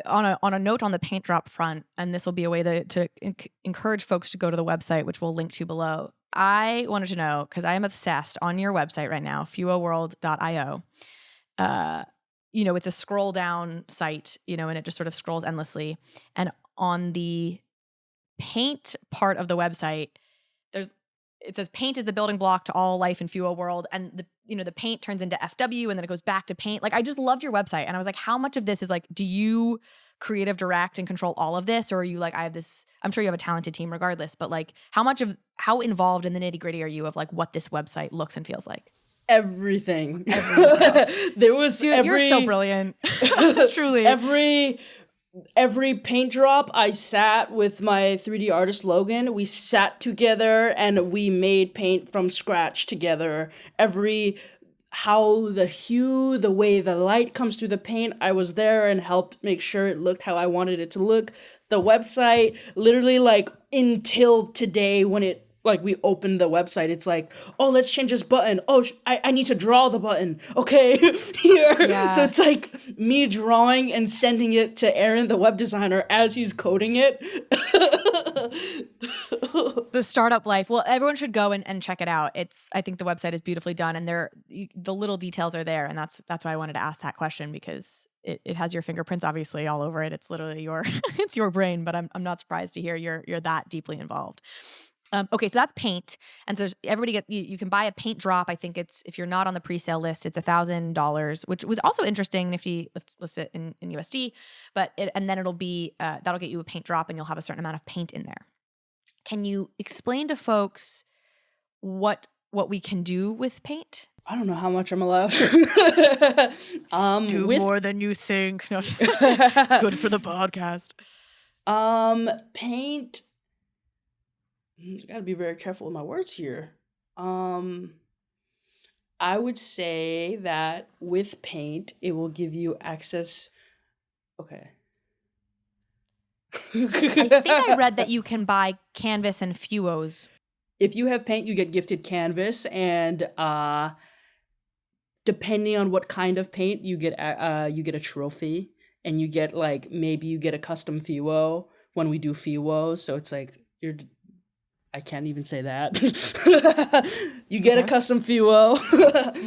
on a note on the paint drop front, and this will be a way to encourage folks to go to the website, which we'll link to below. I wanted to know, because I am obsessed on your website right now, FewoWorld.io. It's a scroll down site, and it just sort of scrolls endlessly. And on the paint part of the website, it says paint is the building block to all life in FewoWorld, and the paint turns into FW, and then it goes back to paint. Like, I just loved your website, and I was like, how much of this is like, do you creative direct and control all of this, or are you like, I have this? I'm sure you have a talented team regardless, but like, how involved in the nitty gritty are you of like what this website looks and feels like? Everything. There was you're so brilliant. Truly. Every paint drop, I sat with my 3D artist Logan. We sat together and we made paint from scratch together. How the hue, the way the light comes through the paint, I was there and helped make sure it looked how I wanted it to look. The website, literally like until today when it, like we opened the website, it's like, oh, let's change this button. Oh, I need to draw the button. Okay, here. Yeah. So it's like me drawing and sending it to Aaron, the web designer, as he's coding it. The startup life. Well, everyone should go and check it out. I think the website is beautifully done, and the little details are there, and that's why I wanted to ask that question, because it has your fingerprints obviously all over it. It's literally it's your brain, but I'm not surprised to hear you're that deeply involved. Okay, so that's paint, and so you can buy a paint drop. I think if you're not on the pre-sale list, it's $1,000, which was also interesting if you list it in USD. And then it'll be that'll get you a paint drop, and you'll have a certain amount of paint in there. Can you explain to folks what we can do with paint? I don't know how much I'm allowed. Do more than you think. No, it's good for the podcast. Paint. I gotta be very careful with my words here. I would say that with paint, it will give you access. Okay. I think I read that you can buy canvas and FEWOs. If you have paint, you get gifted canvas, and depending on what kind of paint, you get a trophy, and you get like maybe you get a custom FEWO when we do FEWO. So it's like I can't even say that. You get a custom FEWO.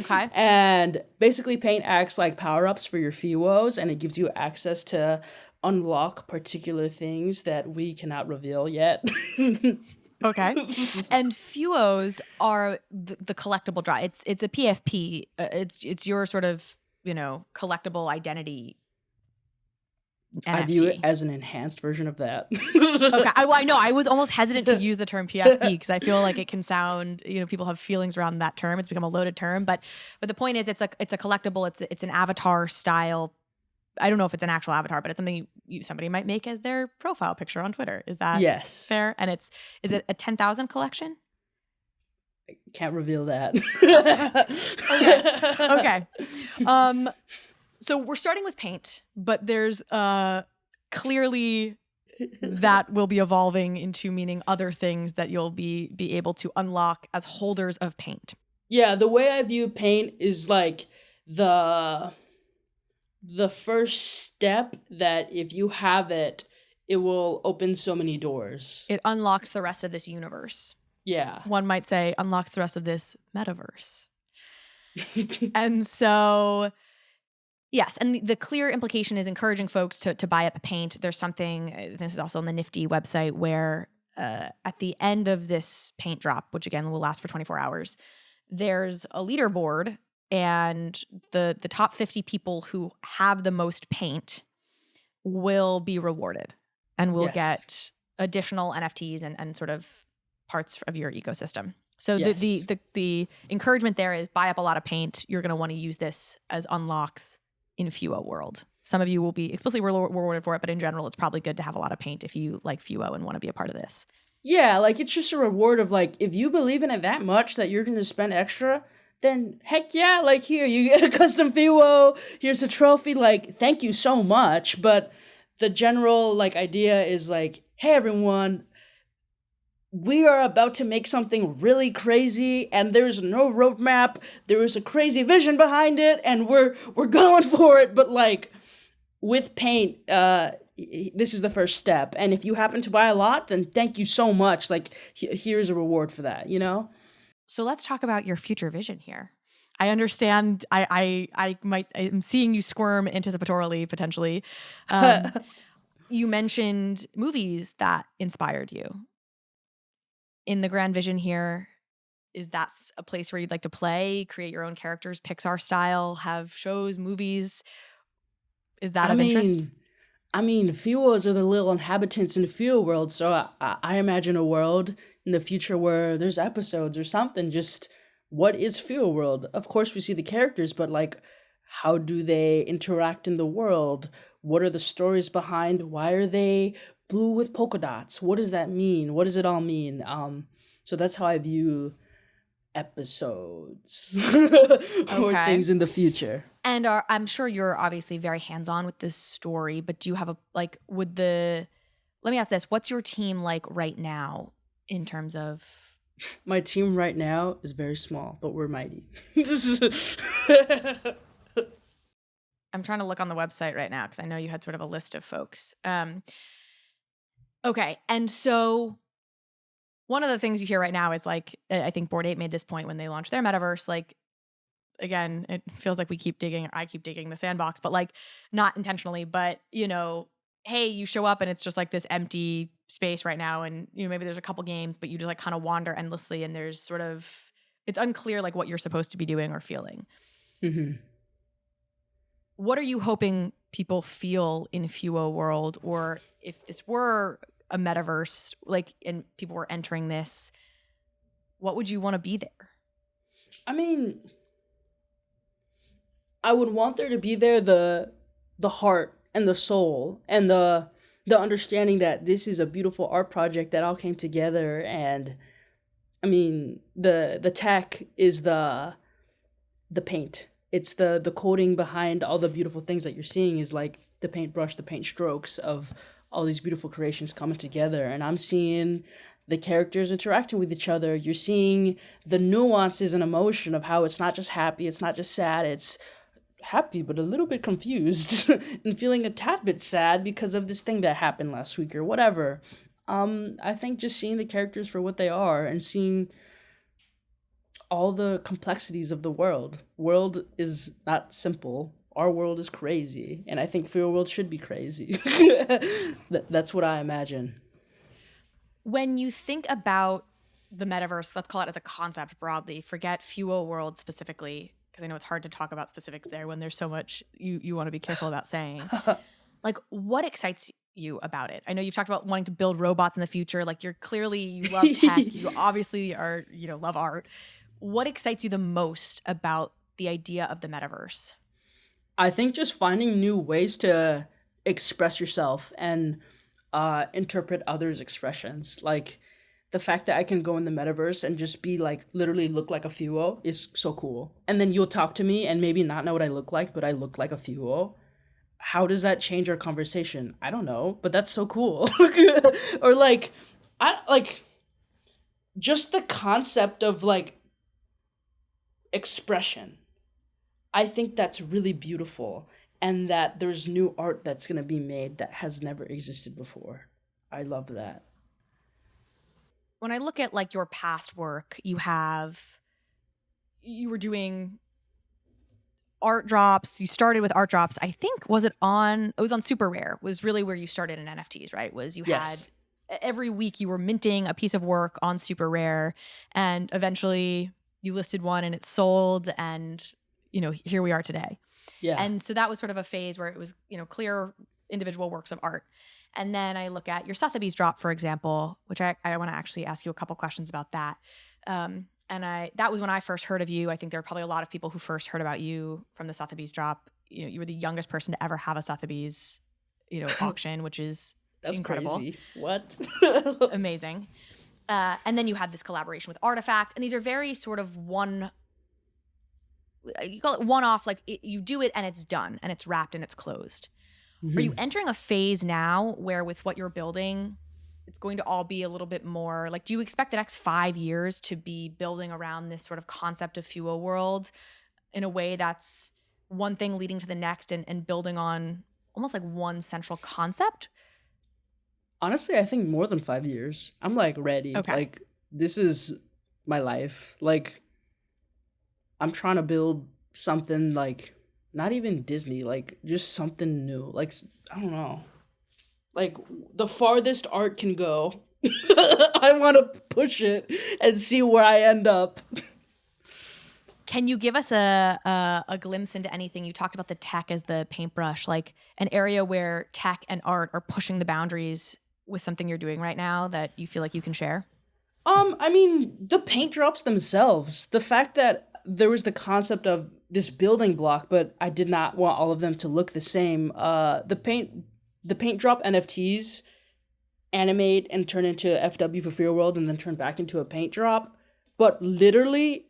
Okay. And basically paint acts like power-ups for your FEWOs, and it gives you access to unlock particular things that we cannot reveal yet. Okay. And FEWOs are the collectible draw. It's a PFP. It's your sort of, collectible identity NFT. I view it as an enhanced version of that. Okay. I know. I was almost hesitant to use the term PFP because I feel like it can sound, people have feelings around that term. It's become a loaded term, but the point is it's a collectible. It's an avatar style. I don't know if it's an actual avatar, but it's something somebody might make as their profile picture on Twitter. Is that yes fair? And is it a 10,000 collection? I can't reveal that. Okay. So we're starting with paint, but there's clearly that will be evolving into meaning other things that you'll be able to unlock as holders of paint. Yeah, the way I view paint is like the first step that if you have it, it will open so many doors. It unlocks the rest of this universe. Yeah. One might say unlocks the rest of this metaverse. And so, yes, and the clear implication is encouraging folks to buy up paint. There's something, this is also on the Nifty website, where at the end of this paint drop, which again will last for 24 hours, there's a leaderboard, and the top 50 people who have the most paint will be rewarded and will get additional NFTs and sort of parts of your ecosystem. So the encouragement there is buy up a lot of paint. You're going to want to use this as unlocks in FewoWorld. Some of you will be explicitly rewarded for it, but in general, it's probably good to have a lot of paint if you like Fewo and want to be a part of this. Yeah, like it's just a reward of like, if you believe in it that much that you're going to spend extra, then heck yeah, like here, you get a custom FEWO, here's a trophy, like thank you so much. But the general like idea is like, hey everyone, we are about to make something really crazy, and there's no roadmap, there is a crazy vision behind it, and we're going for it. But like with paint, this is the first step, and if you happen to buy a lot, then thank you so much. Like here's a reward for that, So let's talk about your future vision here. I understand. I'm seeing you squirm anticipatorily, potentially. You mentioned movies that inspired you. In the grand vision here, is that a place where you'd like to play, create your own characters, Pixar style, have shows, movies? Is that of interest? FEWOs are the little inhabitants in the FewoWorld, so I imagine a world in the future where there's episodes or something. Just what is FewoWorld? Of course, we see the characters, but like, how do they interact in the world? What are the stories behind? Why are they blue with polka dots? What does that mean? What does it all mean? So that's how I view episodes or things in the future. And I'm sure you're obviously very hands-on with this story, but do you have let me ask this, what's your team like right now in terms of? My team right now is very small, but we're mighty. I'm trying to look on the website right now because I know you had sort of a list of folks. Okay, and so one of the things you hear right now is like, I think Bored Ape made this point when they launched their metaverse, like, again, it feels like I keep digging the sandbox, but like not intentionally, but hey, you show up and it's just like this empty space right now, and maybe there's a couple games, but you just like kind of wander endlessly, and there's sort of, it's unclear like what you're supposed to be doing or feeling. Mm-hmm. What are you hoping people feel in FewoWorld, or if this were a metaverse, like, and people were entering this, what would you want to be there? I mean, I would want there to be there the heart and the soul and the understanding that this is a beautiful art project that all came together. And I mean, the tech is the paint. It's the coding behind all the beautiful things that you're seeing is like the paintbrush, the paint strokes of all these beautiful creations coming together. And I'm seeing the characters interacting with each other. You're seeing the nuances and emotion of how it's not just happy, it's not just sad, it's happy but a little bit confused and feeling a tad bit sad because of this thing that happened last week or whatever. I think just seeing the characters for what they are and seeing all the complexities of the world. World is not simple. Our world is crazy, and I think FewoWorld should be crazy. That's what I imagine. When you think about the metaverse, let's call it as a concept broadly, forget FewoWorld specifically, because I know it's hard to talk about specifics there when there's so much you want to be careful about saying. Like, what excites you about it? I know you've talked about wanting to build robots in the future. Like, you love tech. You obviously are, love art. What excites you the most about the idea of the metaverse? I think just finding new ways to express yourself and interpret others' expressions. Like, the fact that I can go in the metaverse and just be like, literally look like a Fewo is so cool. And then you'll talk to me and maybe not know what I look like, but I look like a Fewo. How does that change our conversation? I don't know, but that's so cool. Or just the concept of like expression. I think that's really beautiful, and that there's new art that's going to be made that has never existed before. I love that. When I look at like your past work, you were doing art drops. You started with art drops. I think, it was on Super Rare, was really where you started in NFTs, right? Yes. Had every week you were minting a piece of work on Super Rare, and eventually you listed one and it sold, and here we are today. Yeah. And so that was sort of a phase where it was, clear individual works of art. And then I look at your Sotheby's drop, for example, which I want to actually ask you a couple questions about that. And that was when I first heard of you. I think there are probably a lot of people who first heard about you from the Sotheby's drop. You were the youngest person to ever have a Sotheby's, auction, which is That's incredible. Crazy. What? Amazing. And then you had this collaboration with Artifact, and these are very sort of you call it one-off, like you do it and it's done and it's wrapped and it's closed. Mm-hmm. Are you entering a phase now where with what you're building, it's going to all be a little bit more like, do you expect the next 5 years to be building around this sort of concept of FewoWorld in a way that's one thing leading to the next and building on almost like one central concept? Honestly, I think more than 5 years. I'm like ready. Okay. Like, this is my life. Like, I'm trying to build something like, not even Disney, like just something new. Like, I don't know. Like, the farthest art can go. I want to push it and see where I end up. Can you give us a glimpse into anything? You talked about the tech as the paintbrush, like an area where tech and art are pushing the boundaries with something you're doing right now that you feel like you can share? I mean, the paint drops themselves. The fact that there was the concept of this building block, but I did not want all of them to look the same. The paint drop NFTs animate and turn into FW for FewoWorld and then turn back into a paint drop. But literally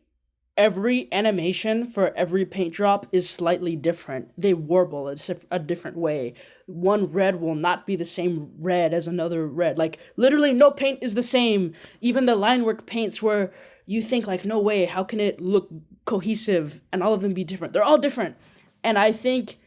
every animation for every paint drop is slightly different. They warble a different way. One red will not be the same red as another red. Like, literally no paint is the same. Even the line work paints where you think like, no way, how can it look cohesive and all of them be different? They're all different. And I think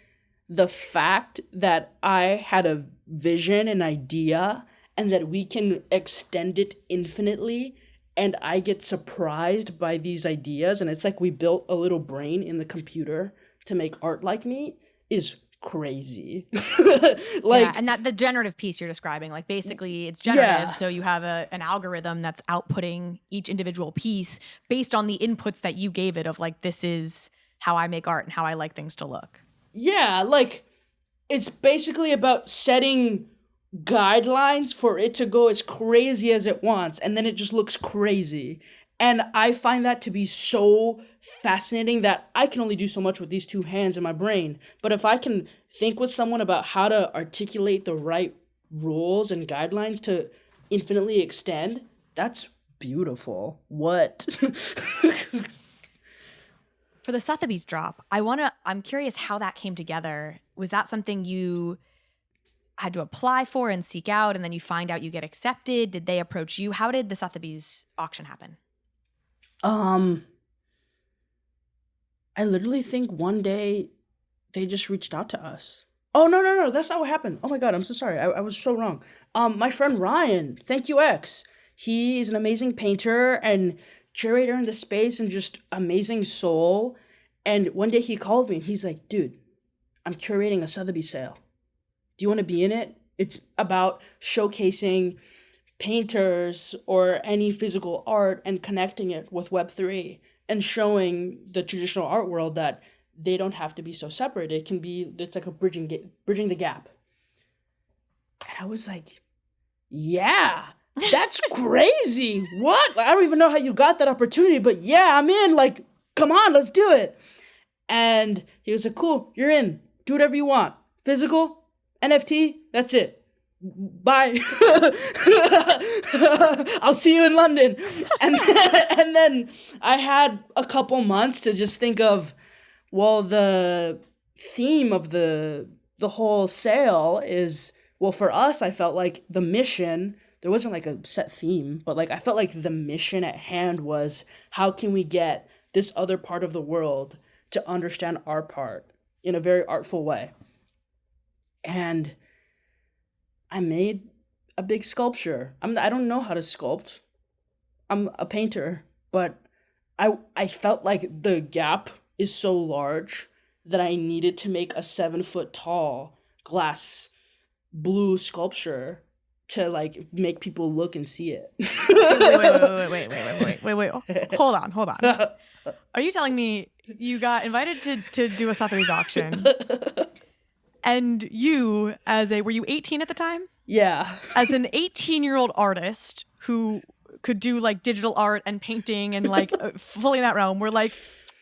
the fact that I had a vision, an idea, and that we can extend it infinitely, and I get surprised by these ideas, and it's like we built a little brain in the computer to make art like me, is crazy. Yeah, and that the generative piece you're describing, like basically it's generative, so you have an algorithm that's outputting each individual piece based on the inputs that you gave it of like, this is how I make art and how I like things to look. Yeah, like, it's basically about setting guidelines for it to go as crazy as it wants, and then it just looks crazy. And I find that to be so fascinating that I can only do so much with these two hands in my brain. But if I can think with someone about how to articulate the right rules and guidelines to infinitely extend, that's beautiful. What? For the Sotheby's drop, I'm curious how that came together. Was that something you had to apply for and seek out, and then you find out you get accepted? Did they approach you? How did the Sotheby's auction happen? I literally think one day they just reached out to us. Oh, no, that's not what happened. Oh my God, I'm so sorry. I was so wrong. My friend Ryan, thank you X. He is an amazing painter and curator in the space and just amazing soul. And one day he called me and he's like, dude, I'm curating a Sotheby sale. Do you want to be in it? It's about showcasing painters or any physical art and connecting it with Web3 and showing the traditional art world that they don't have to be so separate. It's like a bridging the gap. And I was like, yeah, that's crazy. What? Like, I don't even know how you got that opportunity, but yeah, I'm in. Like, come on, let's do it. And he was like, cool, you're in. Do whatever you want. Physical, NFT, that's it. Bye. I'll see you in London. And then I had a couple months to just think of, well, the theme of the whole sale is, well, for us, I felt like the mission, there wasn't like a set theme, but like I felt like the mission at hand was, how can we get this other part of the world to understand our part in a very artful way? And I made a big sculpture. I don't know how to sculpt. I'm a painter, but I felt like the gap is so large that I needed to make a 7-foot tall glass blue sculpture to like make people look and see it. Wait. Hold on. Are you telling me you got invited to do a Sotheby's auction and you were you 18 at the time? Yeah. As an 18-year-old artist who could do like digital art and painting and like fully in that realm, we're like,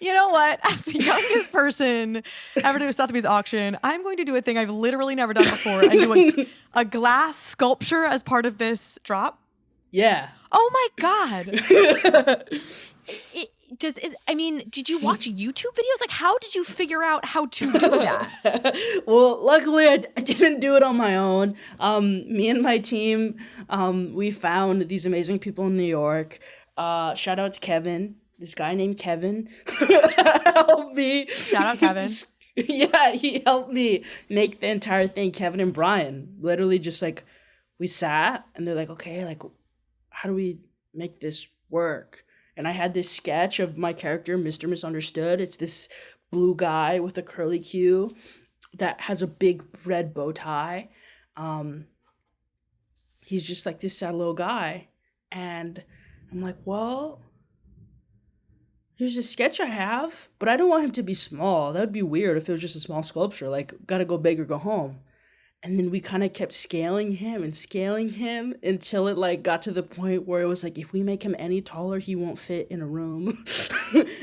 you know what? As the youngest person ever to do a Sotheby's auction, I'm going to do a thing I've literally never done before and do a glass sculpture as part of this drop. Yeah. Oh my God. Did you watch YouTube videos? Like, how did you figure out how to do that? Well, luckily I didn't do it on my own. Me and my team, we found these amazing people in New York. Shout out to Kevin. This guy named Kevin helped me. Shout out Kevin. Yeah, he helped me make the entire thing. Kevin and Brian, literally just like, we sat and they're like, okay, like, how do we make this work? And I had this sketch of my character, Mr. Misunderstood. It's this blue guy with a curly Q that has a big red bow tie. He's just like this sad little guy. And I'm like, well, here's a sketch I have, but I don't want him to be small. That would be weird if it was just a small sculpture. Like, gotta go big or go home. And then we kind of kept scaling him until it like got to the point where it was like, if we make him any taller, he won't fit in a room.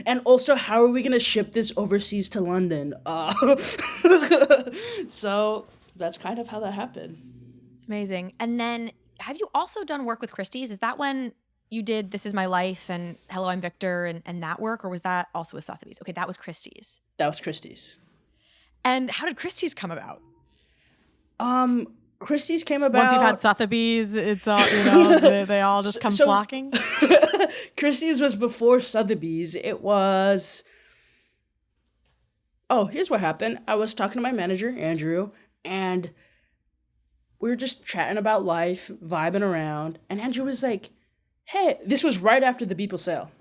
And also, how are we going to ship this overseas to London? So that's kind of how that happened. It's amazing. And then have you also done work with Christie's? Is that when you did This Is My Life and Hello, I'm Victor and that work? Or was that also with Sotheby's? Okay, that was Christie's. That was Christie's. And how did Christie's come about? Christie's came about... Once you've had Sotheby's, it's all, they all just come flocking? Christie's was before Sotheby's. It was... Oh, here's what happened. I was talking to my manager, Andrew, and we were just chatting about life, vibing around, and Andrew was like, hey, this was right after the Beeple sale.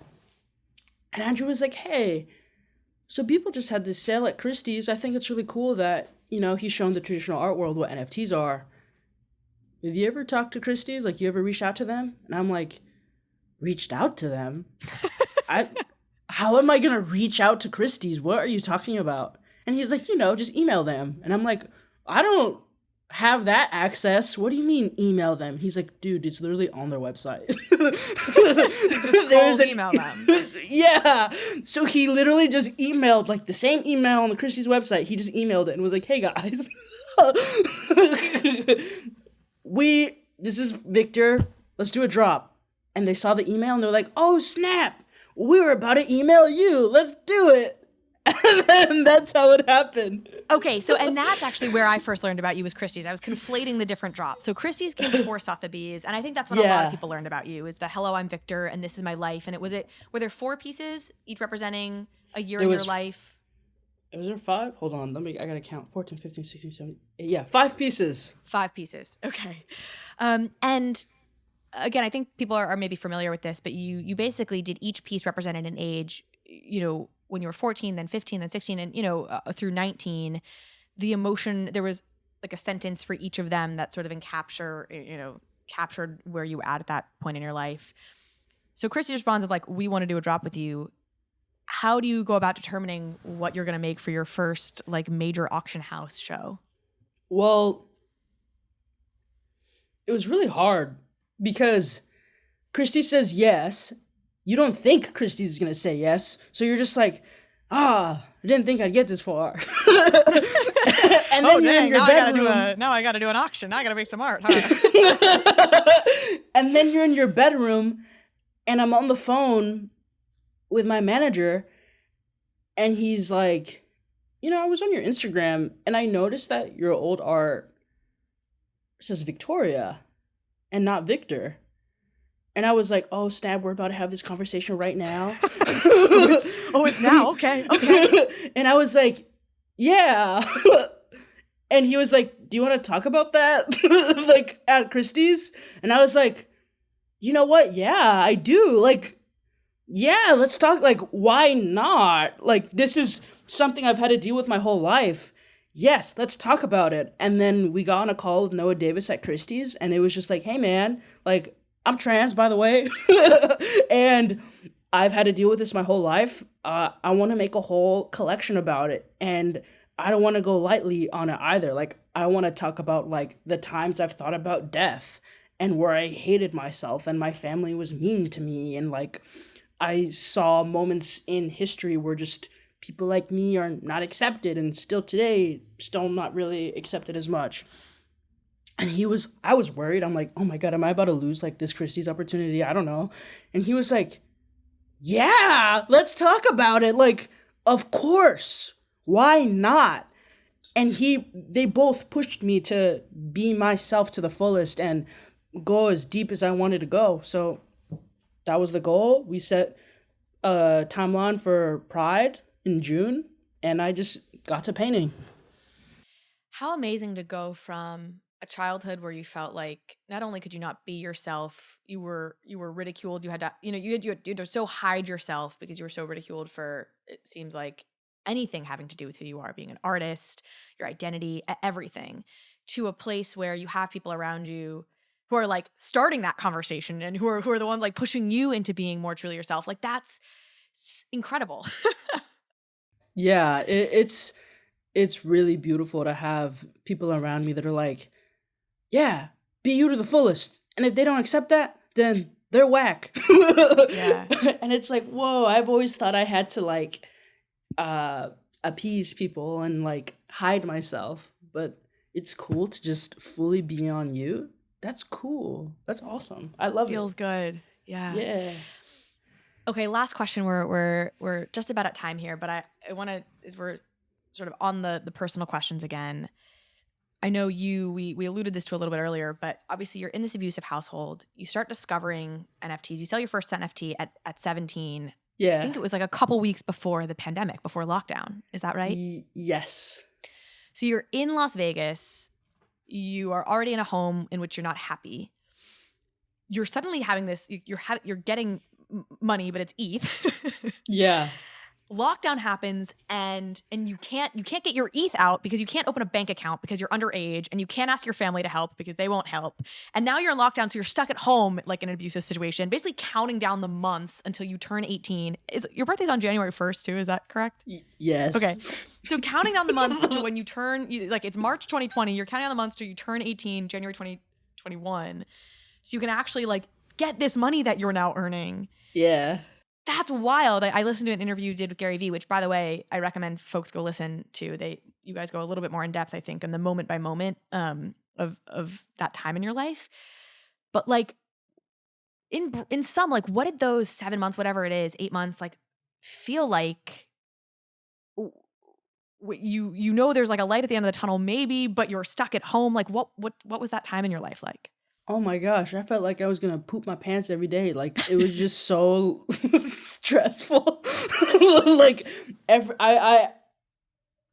And Andrew was like, hey, so Beeple just had this sale at Christie's. I think it's really cool that, he's shown the traditional art world what NFTs are. Have you ever talked to Christie's? Like, you ever reached out to them? And I'm like, reached out to them? How am I going to reach out to Christie's? What are you talking about? And he's like, just email them. And I'm like, I don't have that access. What do you mean email them? He's like, dude, it's literally on their website. Just email them. Yeah. So he literally just emailed, like, the same email on the Christie's website. He just emailed it and was like, hey guys, this is Victor. Let's do a drop. And they saw the email and they're like, oh snap, we were about to email you. Let's do it. And then that's how it happened. Okay, so and that's actually where I first learned about you was Christie's. I was conflating the different drops. So Christie's came before Sotheby's, and I think that's what a lot of people learned about you is the hello, I'm Victor, and this is my life. And were there 4 pieces, each representing a year in your life? Was there 5? Hold on, I gotta count. 14, 15, 16, 17, yeah, 5 pieces. 5 pieces, okay. And again, I think people are maybe familiar with this, but you basically did each piece represented an age, when you were 14, then 15, then 16, and, through 19, the emotion, there was like a sentence for each of them that sort of captured where you were at that point in your life. So Christie responds as like, we want to do a drop with you. How do you go about determining what you're going to make for your first like major auction house show? Well, it was really hard because Christie says yes. You don't think Christie's going to say yes. So you're just like, I didn't think I'd get this far. And then you're in your bedroom. Now I got to do an auction. Now I got to make some art. Huh? And then you're in your bedroom and I'm on the phone with my manager and he's like, I was on your Instagram and I noticed that your old art says Victoria and not Victor. And I was like, oh, snap, we're about to have this conversation right now. It's now? Okay. And I was like, yeah. And he was like, do you want to talk about that? Like, at Christie's? And I was like, you know what? Yeah, I do. Like, yeah, let's talk. Like, why not? Like, this is something I've had to deal with my whole life. Yes, let's talk about it. And then we got on a call with Noah Davis at Christie's. And it was just like, hey, man, like, I'm trans, by the way, and I've had to deal with this my whole life. I want to make a whole collection about it, and I don't want to go lightly on it either. Like, I want to talk about, like, the times I've thought about death and where I hated myself and my family was mean to me, and, like, I saw moments in history where just people like me are not accepted, and still today, still not really accepted as much. And I was worried. I'm like, oh my God, am I about to lose like this Christie's opportunity? I don't know. And he was like, yeah, let's talk about it. Like, of course, why not? And they both pushed me to be myself to the fullest and go as deep as I wanted to go. So that was the goal. We set a timeline for Pride in June and I just got to painting. How amazing to go from a childhood where you felt like not only could you not be yourself, you were ridiculed. You had to, you had to so hide yourself because you were so ridiculed for, it seems like, anything having to do with who you are, being an artist, your identity, everything, to a place where you have people around you who are like starting that conversation and who are the ones like pushing you into being more truly yourself. Like, that's incredible. Yeah, it's really beautiful to have people around me that are like, yeah, be you to the fullest. And if they don't accept that, then they're whack. Yeah. And it's like, whoa, I've always thought I had to like appease people and like hide myself. But it's cool to just fully be on you. That's cool. That's awesome. I love it. Feels good. Yeah. Yeah. Okay, last question. We're just about at time here, but I want to, as we're sort of on the personal questions again, I know we alluded this to a little bit earlier, but obviously you're in this abusive household. You start discovering NFTs. You sell your first NFT at 17. Yeah. I think it was like a couple weeks before the pandemic, before lockdown. Is that right? Yes. So you're in Las Vegas. You are already in a home in which you're not happy. You're suddenly having this, you're getting money, but it's ETH. Yeah. lockdown happens and you can't get your ETH out because you can't open a bank account because you're underage, and you can't ask your family to help because they won't help. And now you're in lockdown, so you're stuck at home like in an abusive situation, basically counting down the months until you turn 18. Your birthday's on January 1st too, is that correct? Yes. Okay. So counting down the months to when you turn, like it's March 2020, you're counting down the months till you turn 18, January 2021. So you can actually like get this money that you're now earning. Yeah. That's wild. I listened to an interview you did with Gary Vee, which, by the way, I recommend folks go listen to. You guys go a little bit more in depth, I think, in the moment by moment of that time in your life. But like in some, like, what did those 7 months, whatever it is, 8 months, like feel like? You know, there's like a light at the end of the tunnel, maybe, but you're stuck at home. Like, what was that time in your life like? Oh my gosh, I felt like I was gonna poop my pants every day. Like it was just so stressful. Like I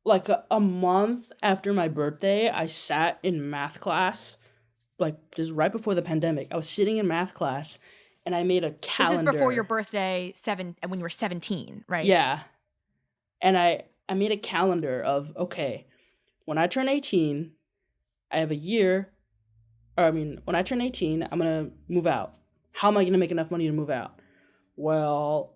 like a month after my birthday, I sat in math class, like just right before the pandemic. I was sitting in math class and I made a calendar. This is before your birthday, when you were 17, right? Yeah. And I made a calendar of, okay, when I turn 18, I have a year. When I turn 18, I'm going to move out. How am I going to make enough money to move out? Well,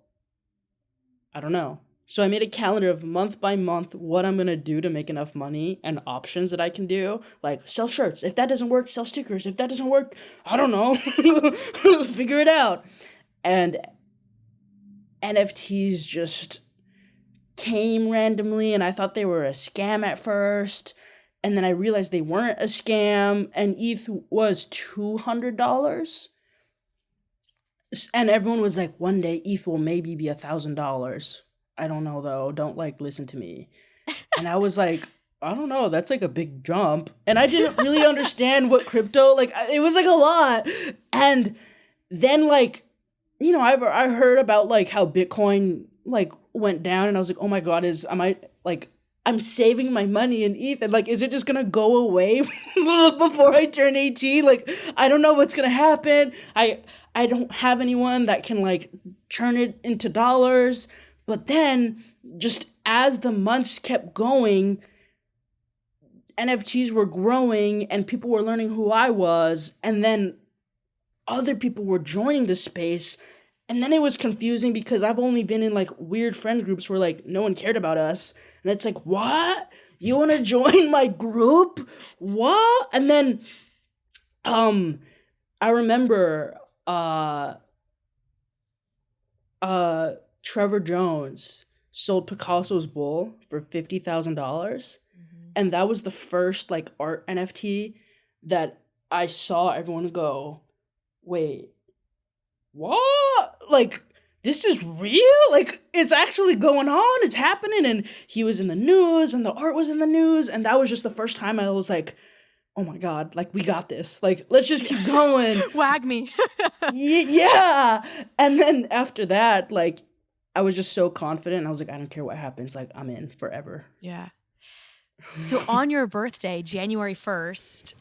I don't know. So I made a calendar of month by month what I'm going to do to make enough money and options that I can do. Like sell shirts. If that doesn't work, sell stickers. If that doesn't work, I don't know. Figure it out. And NFTs just came randomly, and I thought they were a scam at first. And then I realized they weren't a scam, and ETH was $200. And everyone was like, one day ETH will maybe be $1,000. I don't know though. Don't like listen to me. And I was like, I don't know. That's like a big jump. And I didn't really understand what crypto, like it was like a lot. And then like, you know, I heard about like how Bitcoin like went down, and I was like, oh my God, I'm saving my money in ETH, and like, is it just gonna go away before I turn 18? Like, I don't know what's gonna happen. I don't have anyone that can like turn it into dollars. But then just as the months kept going, NFTs were growing and people were learning who I was, and then other people were joining the space. And then it was confusing because I've only been in like weird friend groups where like no one cared about us. And it's like, what? You want to join my group? What? And then I remember Trevor Jones sold Picasso's bull for $50,000. Mm-hmm. And that was the first like art NFT that I saw everyone go, wait, what? Like, this is real? Like, it's actually going on. It's happening. And he was in the news, and the art was in the news. And that was just the first time I was like, oh my God, like, we got this. Like, let's just keep going. Wag me. Yeah. And then after that, like, I was just so confident. I was like, I don't care what happens. Like, I'm in forever. Yeah. So on your birthday, January 1st,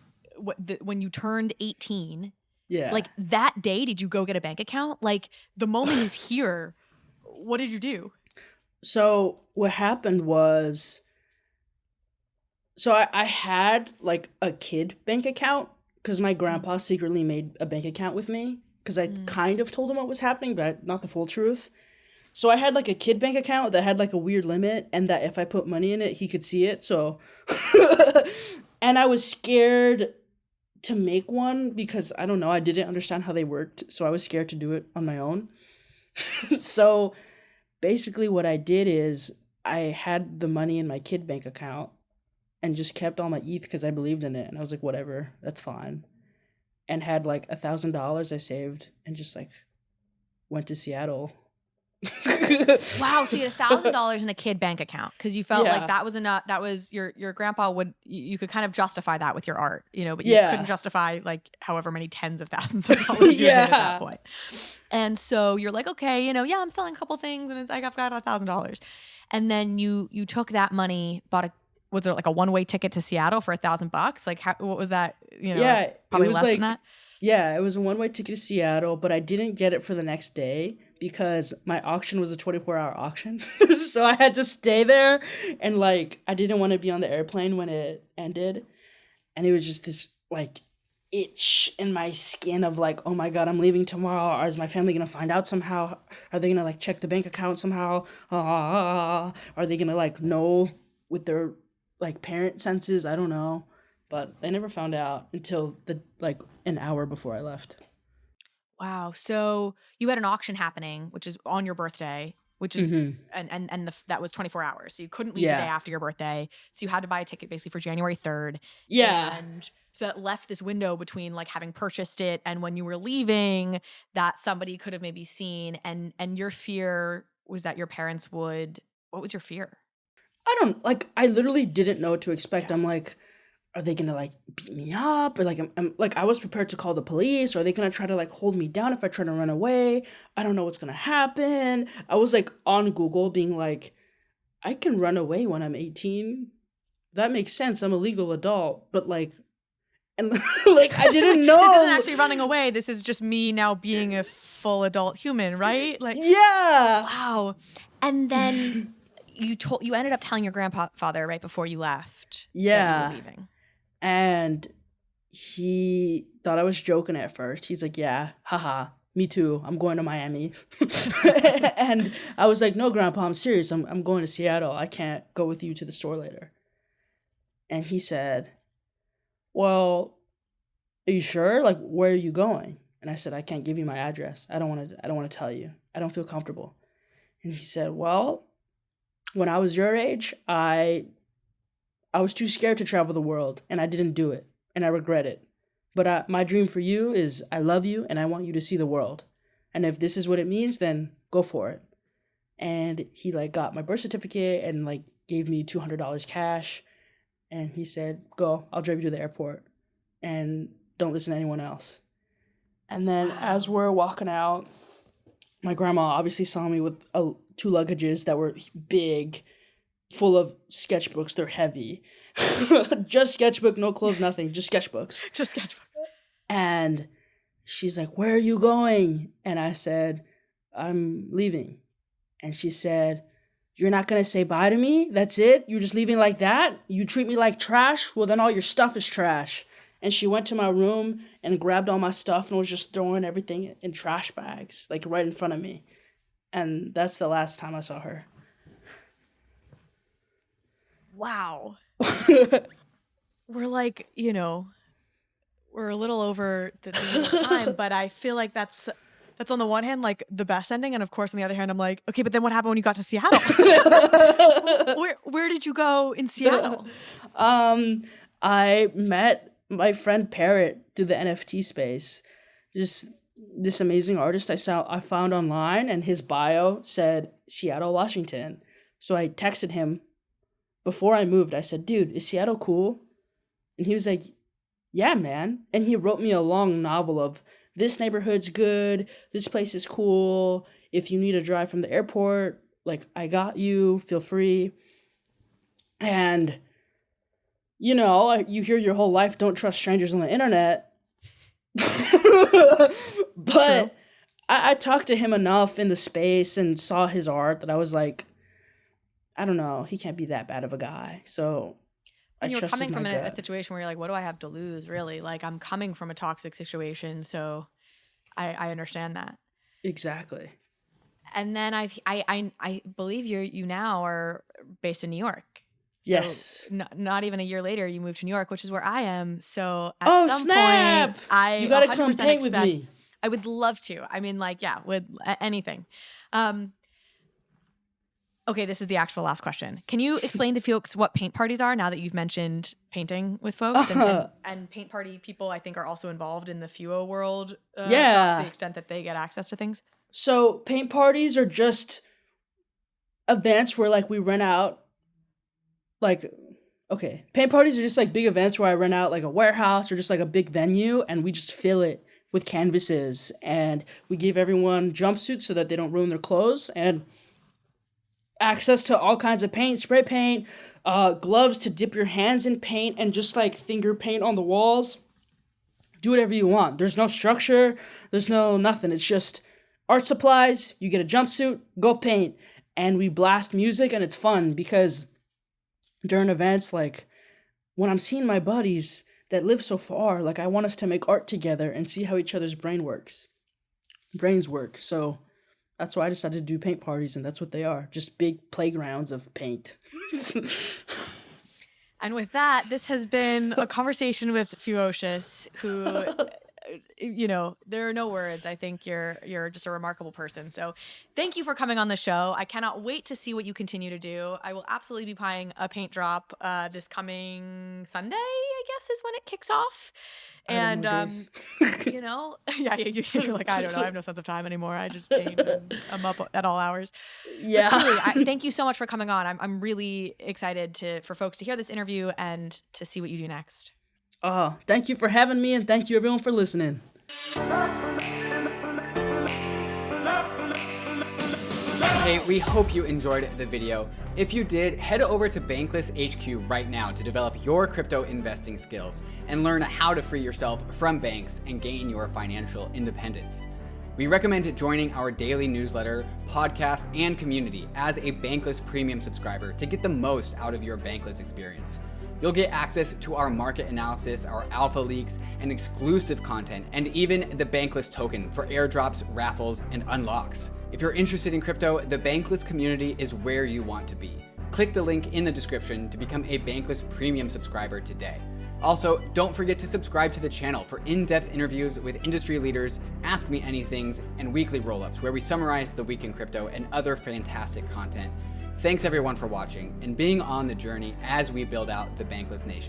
when you turned 18, yeah, like that day, did you go get a bank account? Like the moment is here. What did you do? So what happened was, I had like a kid bank account because my grandpa secretly made a bank account with me because I kind of told him what was happening, but not the full truth. So I had like a kid bank account that had like a weird limit, and that if I put money in it, he could see it. So, and I was scared to make one because I don't know, I didn't understand how they worked. So I was scared to do it on my own. So basically what I did is I had the money in my kid bank account and just kept all my ETH because I believed in it. And I was like, whatever, that's fine. And had like $1,000 I saved and just like went to Seattle. Wow, so you had $1,000 in a kid bank account because you felt like that was enough. That was your grandpa would, you could kind of justify that with your art, you know, but you couldn't justify like however many tens of thousands of dollars you had at that point. And so you're like, okay, you know, I'm selling a couple things and it's like I've got $1,000. And then you took that money, was there like a one-way ticket to Seattle for $1,000? Like what was that? You know, probably it was less like, than that. Yeah, it was a one-way ticket to Seattle, but I didn't get it for the next day. because my auction was a 24-hour auction. So I had to stay there, and like I didn't want to be on the airplane when it ended. And it was just this like itch in my skin of like, oh my God, I'm leaving tomorrow. Or is my family gonna find out somehow? Are they gonna like check the bank account somehow? Are they gonna like know with their like parent senses? I don't know. But they never found out until the like an hour before I left. Wow. So you had an auction happening, which is on your birthday, which is that was 24 hours. So you couldn't leave the day after your birthday. So you had to buy a ticket basically for January 3rd. Yeah. And so that left this window between like having purchased it and when you were leaving that somebody could have maybe seen. And your fear was that your parents would. What was your fear? I literally didn't know what to expect. Yeah. I'm like, are they gonna like beat me up? Or like I'm like I was prepared to call the police. Or are they gonna try to like hold me down if I try to run away? I don't know what's gonna happen. I was like on Google being like, I can run away when I'm 18. That makes sense. I'm a legal adult. But like, and like I didn't know. This isn't actually running away. This is just me now being a full adult human, right? Like, yeah. Wow. And then you ended up telling your grandfather right before you left. Yeah. That you were leaving. And he thought I was joking at first. He's like, yeah, haha, me too. I'm going to Miami. And I was like, no, Grandpa, I'm serious. I'm going to Seattle. I can't go with you to the store later. And he said, well, are you sure? Like, where are you going? And I said, I can't give you my address. I don't want to tell you. I don't feel comfortable. And he said, well, when I was your age, I was too scared to travel the world, and I didn't do it, and I regret it. But my dream for you is I love you, and I want you to see the world. And if this is what it means, then go for it. And he like got my birth certificate and like gave me $200 cash. And he said, go, I'll drive you to the airport. And don't listen to anyone else. And then as we're walking out, my grandma obviously saw me with two luggages that were big, full of sketchbooks. They're heavy. Just sketchbook, no clothes, nothing. Just sketchbooks. Just sketchbooks. And she's like, where are you going? And I said, I'm leaving. And she said, you're not going to say bye to me? That's it? You're just leaving like that? You treat me like trash? Well, then all your stuff is trash. And she went to my room and grabbed all my stuff and was just throwing everything in trash bags, like right in front of me. And that's the last time I saw her. Wow. We're like, we're a little over the time, but I feel like that's on the one hand, like the best ending. And of course, on the other hand, I'm like, okay, but then what happened when you got to Seattle? Where did you go in Seattle? I met my friend Parrot through the NFT space. Just this amazing artist I found online, and his bio said Seattle, Washington. So I texted him before I moved. I said, dude, is Seattle cool? And he was like, yeah, man. And he wrote me a long novel of this neighborhood's good, this place is cool. If you need a drive from the airport, like, I got you, feel free. And, you hear your whole life, don't trust strangers on the internet. But I talked to him enough in the space and saw his art that I was like, I don't know, he can't be that bad of a guy. So and you're coming from a situation where you're like, what do I have to lose, really? Like, I'm coming from a toxic situation, so I understand that. Exactly. And then I believe you now are based in New York. So yes. Not even a year later, you moved to New York, which is where I am. So at some snap! Point, you gotta come paint with me. I would love to. I mean, like, yeah, with anything. Okay, this is the actual last question. Can you explain to folks what paint parties are now that you've mentioned painting with folks? And paint party people, I think, are also involved in the FewoWorld to the extent that they get access to things. So paint parties are just events where, like, we rent out, paint parties are just, like, big events where I rent out, like, a warehouse or just, like, a big venue, and we just fill it with canvases, and we give everyone jumpsuits so that they don't ruin their clothes, and access to all kinds of paint, spray paint, gloves to dip your hands in paint, and just like finger paint on the walls. Do whatever you want. There's no structure. There's no nothing. It's just art supplies, you get a jumpsuit, go paint. And we blast music, and it's fun because during events, like when I'm seeing my buddies that live so far, like I want us to make art together and see how each other's brains work. So that's why I decided to do paint parties, and that's what they are. Just big playgrounds of paint. And with that, this has been a conversation with FEWOCiOUS, who, there are no words. I think you're just a remarkable person. So thank you for coming on the show. I cannot wait to see what you continue to do. I will absolutely be buying a paint drop this coming Sunday, I guess, is when it kicks off. And, yeah, you're like, I don't know. I have no sense of time anymore. I just paint and I'm up at all hours. Yeah. But truly, thank you so much for coming on. I'm really excited for folks to hear this interview and to see what you do next. Oh, thank you for having me, and thank you everyone for listening. Hey, we hope you enjoyed the video. If you did, head over to Bankless HQ right now to develop your crypto investing skills and learn how to free yourself from banks and gain your financial independence. We recommend joining our daily newsletter, podcast, and community as a Bankless premium subscriber to get the most out of your Bankless experience. You'll get access to our market analysis, our alpha leaks, and exclusive content, and even the Bankless token for airdrops, raffles, and unlocks. If you're interested in crypto, the Bankless community is where you want to be. Click the link in the description to become a Bankless premium subscriber today. Also, don't forget to subscribe to the channel for in-depth interviews with industry leaders, Ask Me Anythings, and weekly roll-ups where we summarize the week in crypto and other fantastic content. Thanks everyone for watching and being on the journey as we build out the Bankless Nation.